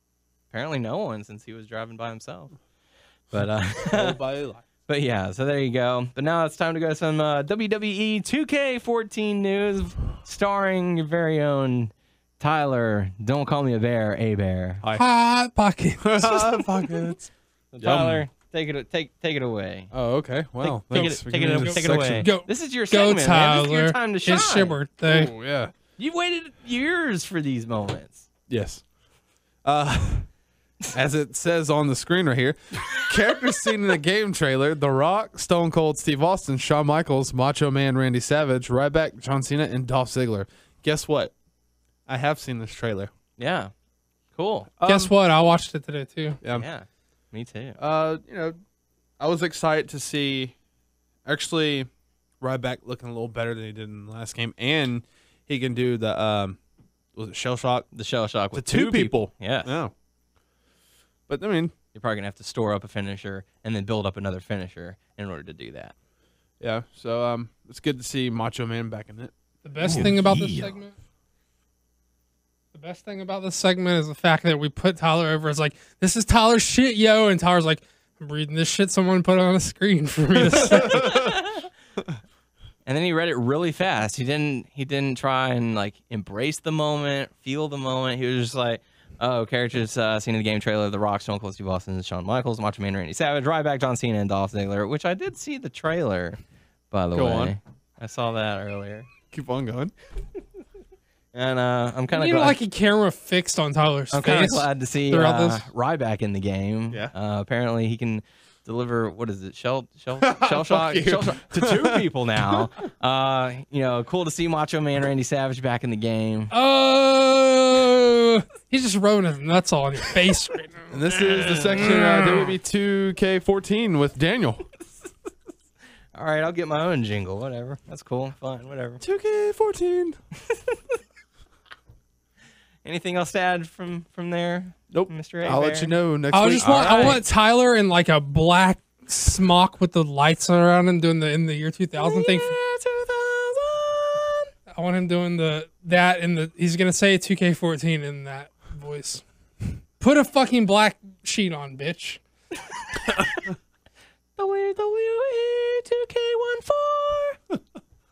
Apparently no one, since he was driving by himself. But but yeah, so there you go. But now it's time to go to some WWE 2K14 news, starring your very own Tyler, don't call me a bear. Hot pocket. Hot pockets. So Tyler, take it away. Oh, okay. Well, Take it away. Go. This is your Go, segment, Tyler. man. This is your time to shine. It's your birthday. Oh, yeah. You've waited years for these moments. Yes. As it says on the screen right here, characters seen in the game trailer: The Rock, Stone Cold Steve Austin, Shawn Michaels, Macho Man Randy Savage, Ryback, John Cena, and Dolph Ziggler. Guess what? I have seen this trailer. Yeah. Cool. Guess what? I watched it today too. Yeah. Me too. You know, I was excited to see actually Ryback looking a little better than he did in the last game, and he can do the was it shell shock? The shell shock with two people. Yeah. Yeah. But I mean, You're probably gonna have to store up a finisher and then build up another finisher in order to do that. yeah. So it's good to see Macho Man back in it. The best thing about this segment. The best thing about this segment is the fact that we put Tyler over as like, this is Tyler's shit, yo, and Tyler's like, I'm reading this shit someone put on a screen for me to say. And then he read it really fast. He didn't try and like embrace the moment, feel the moment. He was just like, oh, characters seen in the game trailer: The Rock, Stone Cold Steve Austin, Shawn Michaels, Macho Man Randy Savage, Ryback, John Cena, and Dolph Ziggler. Which I did see the trailer, by the way. on. I saw that earlier. Keep on going. And I'm kind of You glad. know, like a camera fixed on Tyler's I'm kind of face. glad to see throughout this. Ryback in the game. Yeah. Apparently he can deliver, what is it, shell shock to two people now. You know, cool to see Macho Man Randy Savage back in the game. Oh, he's just rolling his nuts all on your face right now. And this is the section WWE 2K14 with Daniel. All right, I'll get my own jingle. Whatever. That's cool. Fine. Whatever. 2K14. Anything else to add from there? Nope. Mr. A. I'll let you know next I week. just want, I Alright. want Tyler in like a black smock with the lights around him doing the in the year 2000 thing. I want him doing he's gonna say 2K14 in that voice. Put a fucking black sheet on, bitch. WWE 2K14.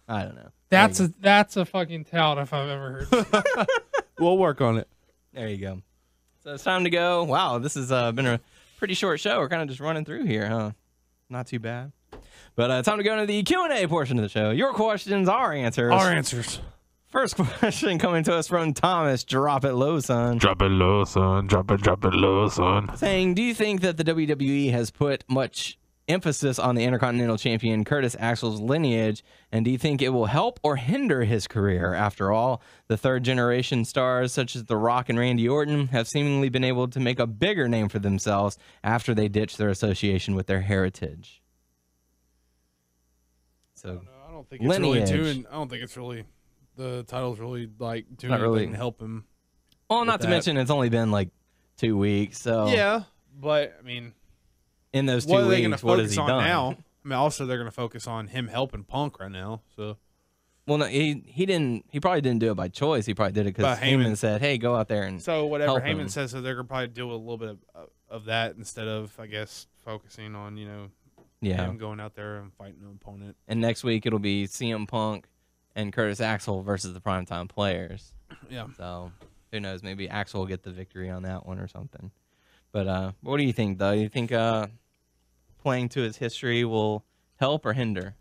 I don't know. That's a fucking tout if I've ever heard. We'll work on it. There you go. So it's time to go. Wow, this has been a pretty short show. We're kind of just running through here, huh? Not too bad. But time to go into the Q&A portion of the show. Your questions, our answers. Our answers. First question coming to us from Thomas. Drop it low, son. Drop it low, son. Drop it low, son. Saying, do you think that the WWE has put much emphasis on the Intercontinental Champion Curtis Axel's lineage, and do you think it will help or hinder his career? After all, the third-generation stars such as The Rock and Randy Orton have seemingly been able to make a bigger name for themselves after they ditched their association with their heritage. So, I don't think it's lineage. really doing. I don't think it's really the title's really like doing Not anything really. to help him. well, not with to that. mention it's only been like 2 weeks. So Yeah, but I mean, in those 2 what are they going to weeks, what has focus he on done? now? I mean, also they're going to focus on him helping Punk right now. So Well, no, he didn't. He probably didn't do it by choice. He probably did it because By Heyman. Heyman said, "Hey, go out there and." So whatever help Heyman him. says, so they're gonna probably do a little bit of that instead of, I guess, focusing on Yeah. him going out there and fighting an opponent. And next week it'll be CM Punk and Curtis Axel versus the Primetime Players. Yeah. So who knows? Maybe Axel will get the victory on that one or something. But what do you think, though? You think playing to his history will help or hinder?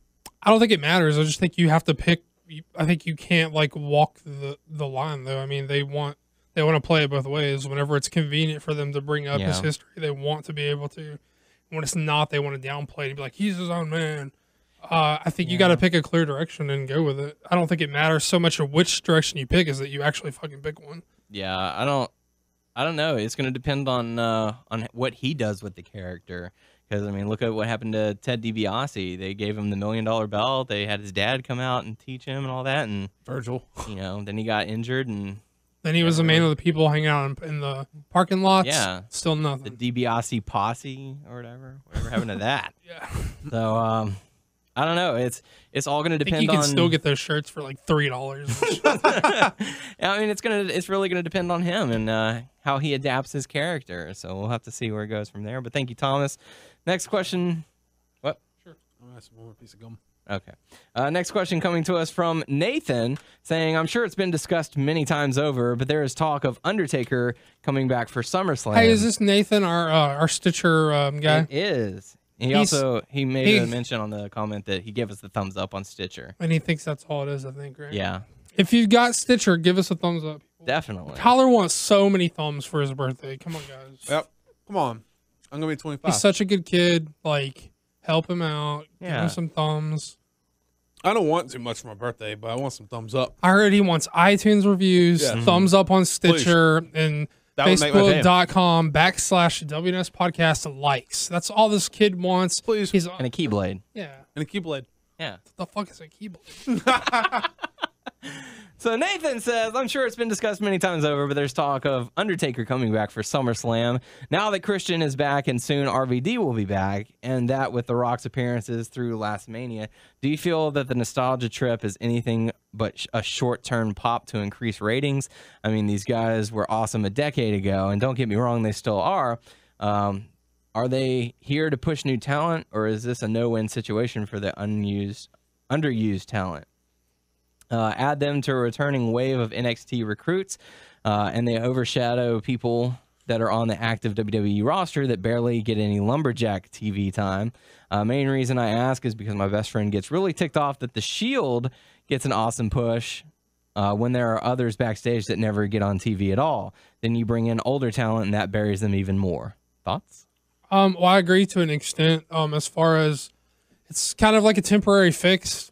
I don't think it matters. I just think you have to pick. I think you can't like walk the line though. I mean, they want to play it both ways. Whenever it's convenient for them to bring up his Yeah. history, they want to be able to. When it's not, they want to downplay it and be like, he's his own man. I think you got to pick a clear direction and go with it. I don't think it matters so much of which direction you pick, is that you actually fucking pick one. Yeah, I don't know. It's going to depend on what he does with the character. Because I mean, look at what happened to Ted DiBiase. They gave him the $1 million belt. They had his dad come out and teach him and all that, and Virgil. then he got injured, and Then he was a man of the people hanging out in the parking lots. Yeah. Still the nothing. DiBiase posse or whatever happened to that. Yeah. So I don't know. It's all going to I think depend you can on. still get those shirts for like $3. I mean, it's really gonna depend on him and how he adapts his character. So we'll have to see where it goes from there. But thank you, Thomas. Next question. What? Oh, that's one more piece of gum. Okay. Next question coming to us from Nathan, saying, I'm sure it's been discussed many times over, but there is talk of Undertaker coming back for SummerSlam. Hey, is this Nathan, our Stitcher guy? It is. He made a mention on the comment that he gave us the thumbs up on Stitcher. And he thinks that's all it is, I think, right? Yeah. If you've got Stitcher, give us a thumbs up. Definitely. Tyler wants so many thumbs for his birthday. Come on, guys. Yep. Come on. I'm going to be 25. He's such a good kid. Like, help him out. Give him some thumbs. I don't want too much for my birthday, but I want some thumbs up. I heard he wants iTunes reviews, thumbs up on Stitcher, and Facebook.com/WNS Podcast likes. That's all this kid wants. Please. And a Keyblade. Yeah. And a Keyblade. Yeah. What the fuck is a Keyblade? So Nathan says, I'm sure it's been discussed many times over, but there's talk of Undertaker coming back for SummerSlam. Now that Christian is back and soon RVD will be back, and that with The Rock's appearances through last Mania, do you feel that the nostalgia trip is anything but a short-term pop to increase ratings? I mean, these guys were awesome a decade ago, and don't get me wrong, they still are. Are they here to push new talent, or is this a no-win situation for the underused talent? Add them to a returning wave of NXT recruits, and they overshadow people that are on the active WWE roster that barely get any lumberjack TV time. Main reason I ask is because my best friend gets really ticked off that the Shield gets an awesome push when there are others backstage that never get on TV at all. Then you bring in older talent, and that buries them even more. Thoughts? Well, I agree to an extent. As far as it's kind of like a temporary fix.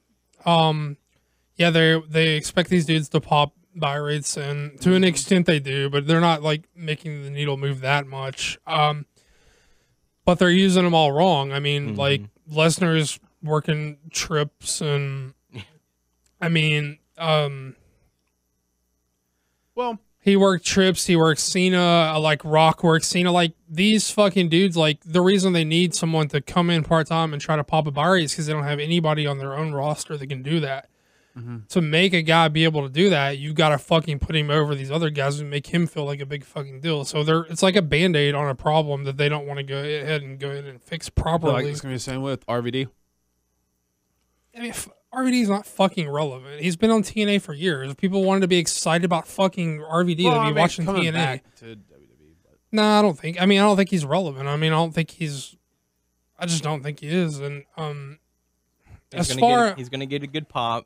Yeah, they expect these dudes to pop buy rates, and to an extent they do, but they're not like making the needle move that much. But they're using them all wrong. I mean, like Lesnar's working trips, and I mean, well, he worked trips. He works Cena. Like Rock works Cena. Like these fucking dudes. Like the reason they need someone to come in part time and try to pop a buy rate is because they don't have anybody on their own roster that can do that. To make a guy be able to do that, you got to fucking put him over these other guys and make him feel like a big fucking deal. So it's like a Band-Aid on a problem that they don't want to go ahead and fix properly. Like it's going to be the same with RVD. I mean, RVD's not fucking relevant. He's been on TNA for years. If people wanted to be excited about fucking RVD, they'd be watching TNA. Back to WWE, but... No, I don't think he's relevant. I mean, I just don't think he is. And he's going to get a good pop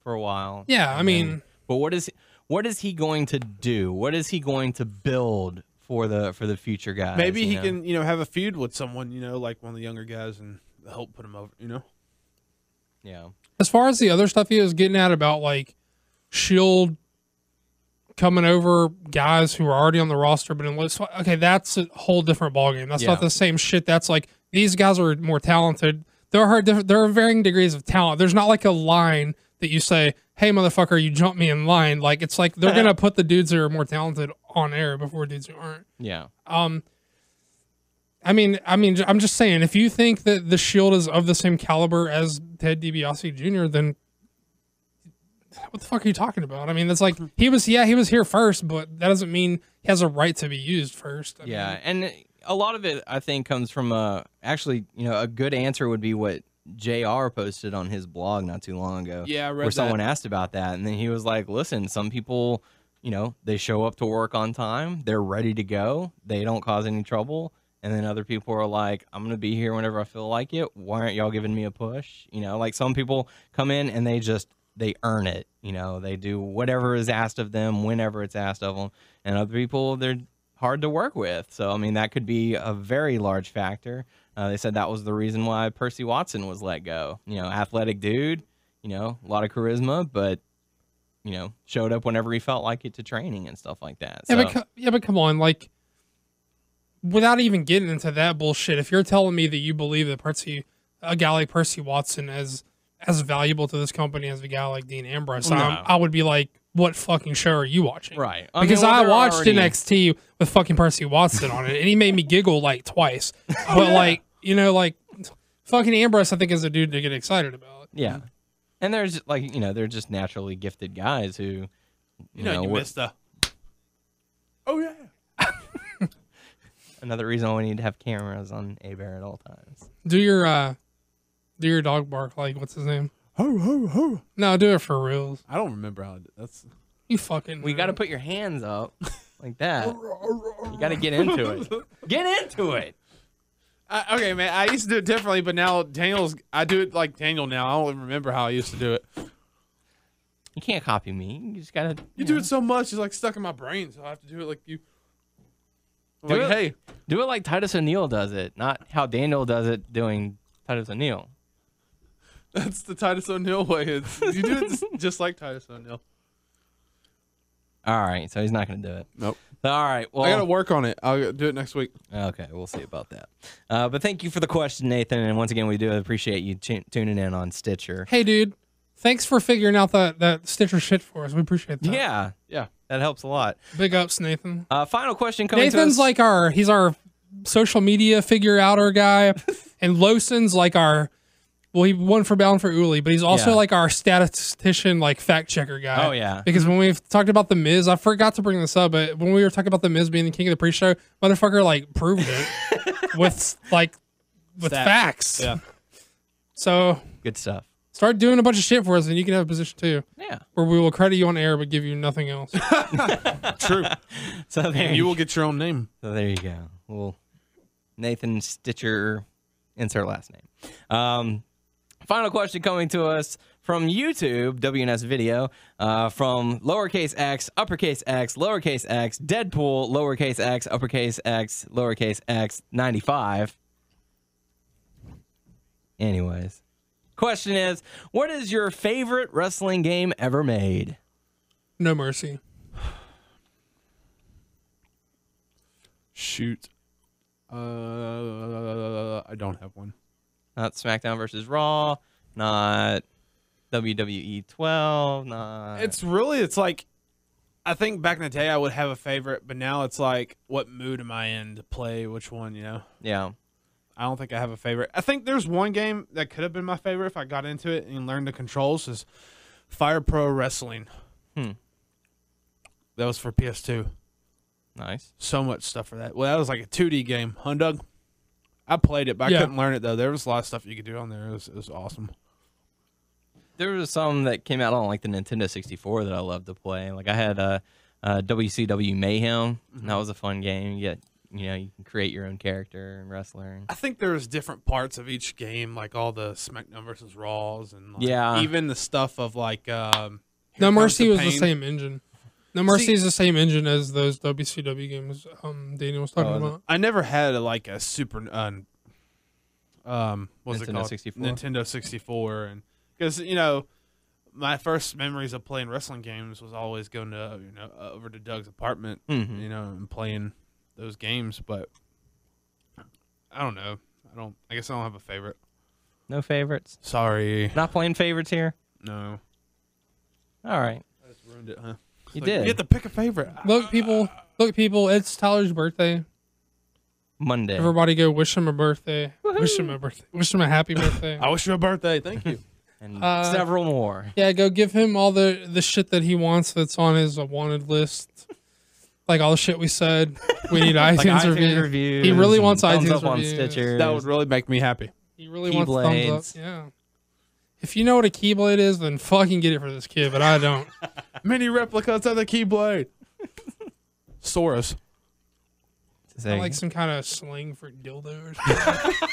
for a while. Yeah, I mean, but what is he going to do? What is he going to build for the future guys? Maybe he can, have a feud with someone, like one of the younger guys and help put him over, Yeah. As far as the other stuff he was getting at about like Shield coming over guys who are already on the roster, but okay, that's a whole different ballgame. That's not the same shit. That's like these guys are more talented. There are varying degrees of talent. There's not like a line that you say, hey, motherfucker, you jumped me in line. Like, it's like they're going to put the dudes that are more talented on air before dudes who aren't. Yeah. I mean, I'm just saying, if you think that the Shield is of the same caliber as Ted DiBiase Jr., then what the fuck are you talking about? I mean, that's like, he was here first, but that doesn't mean he has a right to be used first. I mean, and a lot of it, I think, comes from, actually, a good answer would be what JR posted on his blog not too long ago. Yeah, I read where someone asked about that, and then he was like, listen, some people, they show up to work on time, they're ready to go, they don't cause any trouble, and then other people are like, I'm going to be here whenever I feel like it, why aren't y'all giving me a push? Like some people come in and they earn it, they do whatever is asked of them whenever it's asked of them, and other people, they're hard to work with. So, I mean, that could be a very large factor. They said that was the reason why Percy Watson was let go. Athletic dude, a lot of charisma, but, showed up whenever he felt like it to training and stuff like that. Yeah, but come on, like, without even getting into that bullshit, if you're telling me that you believe that a guy like Percy Watson is as valuable to this company as a guy like Dean Ambrose, I would be like, what fucking show are you watching? Right. Because I watched NXT with fucking Percy Watson on it, and he made me giggle like twice. But like, like fucking Ambrose, I think, is a dude to get excited about. Yeah. And there's like, they're just naturally gifted guys who, you missed the. Oh yeah. Another reason why we need to have cameras on A-Bear at all times. Do your Do your dog bark like what's his name? Ho, ho, ho. No, do it for reals. I don't remember how that's. You fucking. We got to put your hands up like that. You got to get into it. Get into it. Okay, man. I used to do it differently, but now I do it like Daniel now. I don't even remember how I used to do it. You can't copy me. You just got to. You do it so much, it's like stuck in my brain, so I have to do it like you. I'm like, hey. Do it like Titus O'Neil does it, not how Daniel does it doing Titus O'Neil. That's the Titus O'Neil way. You do it just like Titus O'Neil. All right, so he's not going to do it. Nope. All right, well. I got to work on it. I'll do it next week. Okay, we'll see about that. But thank you for the question, Nathan. And once again, we do appreciate you tuning in on Stitcher. Hey, dude. Thanks for figuring out that Stitcher shit for us. We appreciate that. Yeah, that helps a lot. Big ups, Nathan. Final question coming Nathan's to us. he's our social media figure outer guy, and Loson's like our. Well, he won for Bound for Uli, but he's also like our statistician, like fact checker guy. Oh, yeah. Because when we've talked about The Miz, I forgot to bring this up, but when we were talking about The Miz being the king of the pre-show, motherfucker like proved it with facts. Yeah. So Good stuff. start doing a bunch of shit for us, and you can have a position too. Yeah. Where we will credit you on air, but give you nothing else. True. So there You will get your own name. So there you go. Well, Nathan Stitcher, insert last name. Final question coming to us from YouTube, WNS video, from lowercase x, uppercase x, lowercase x, Deadpool, lowercase x, uppercase x, lowercase x, 95. Anyways, question is, what is your favorite wrestling game ever made? No Mercy. Shoot. I don't have one. Not SmackDown versus Raw, not WWE 12, not... It's like, I think back in the day I would have a favorite, but now it's like, what mood am I in to play which one, you know? Yeah. I don't think I have a favorite. I think there's one game that could have been my favorite if I got into it and learned the controls is Fire Pro Wrestling. That was for PS2. Nice. So much stuff for that. Well, that was like a 2D game. Huh, Doug? I played it, but I couldn't learn it, though. There was a lot of stuff you could do on there. It was awesome. There was some that came out on like the Nintendo 64 that I loved to play. Like I had WCW Mayhem, and that was a fun game. You can create your own character and wrestler. I think there was different parts of each game, like all the SmackDown versus Raws, and even the stuff of like. No Mercy was the same engine. No Mercy is the same engine as those WCW games Daniel was talking about. I never had a super what's Nintendo it called? 64? Nintendo 64, and because my first memories of playing wrestling games was always going to over to Doug's apartment, and playing those games. But I don't know. I guess I don't have a favorite. No favorites. Sorry. Not playing favorites here. No. All right. I just ruined it, huh? You did. You get to pick a favorite. Look, people, it's Tyler's birthday. Monday. Everybody go wish him a birthday. Wish him a birthday. Wish him a happy birthday. I wish you a birthday. Thank you. And several more. Yeah, go give him all the shit that he wants that's on his wanted list. Like all the shit we said. We need iTunes, like iTunes reviews. He really wants thumbs iTunes up on reviews. Stitcher. That would really make me happy. He really wants thumbs up. Yeah. If you know what a Keyblade is, then fucking get it for this kid, but I don't. Mini replicas of the Keyblade. Soros. Like some kind of sling for dildo or something.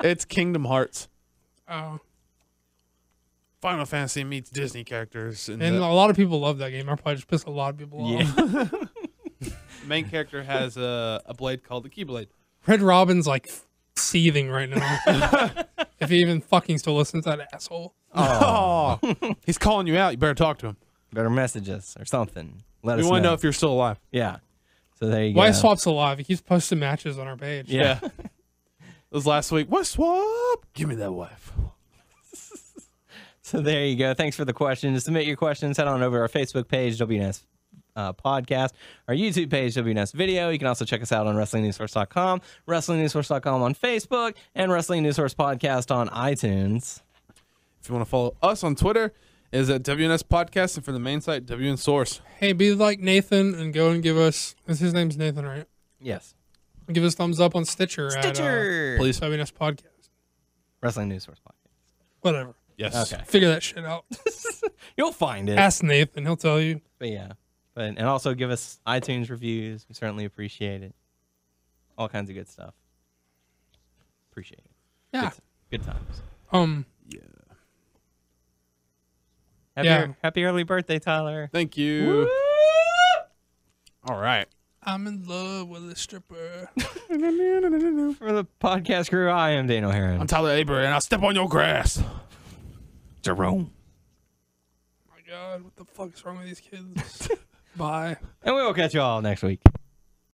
It's Kingdom Hearts. Oh. Final Fantasy meets Disney characters. And a lot of people love that game. I probably just pissed a lot of people off. The main character has a blade called the Keyblade. Red Robin's like seething right now. If he even fucking still listens to that asshole. Oh. He's calling you out. You better talk to him. Better message us or something. Let us We want to know if you're still alive. Yeah. So there you go. Wife Swap's alive. He keeps posting matches on our page. Yeah. It was last week. Wife Swap. Give me that wife. So there you go. Thanks for the question. To submit your questions, head on over to our Facebook page, WNS Podcast, our YouTube page, WNS Video. You can also check us out on WrestlingNewsSource.com, WrestlingNewsSource.com on Facebook, and Wrestling News Source Podcast on iTunes. If you want to follow us on Twitter, is at WNS Podcast, and for the main site, WN Source. Hey, be like Nathan and go and give us, his name's Nathan, right? Yes. Give us thumbs up on Stitcher. Stitcher. Please. WNS Podcast. Wrestling News Source Podcast. Whatever. Yes. Okay. Figure that shit out. You'll find it. Ask Nathan. He'll tell you. But yeah. And also give us iTunes reviews. We certainly appreciate it. All kinds of good stuff. Appreciate it. Yeah. Good times. Yeah. Happy early birthday, Tyler. Thank you. All right. I'm in love with a stripper. For the podcast crew, I am Dane O'Haron. I'm Tyler Aber, and I'll step on your grass. Jerome. Oh my God, what the fuck is wrong with these kids? Bye. And we will catch you all next week.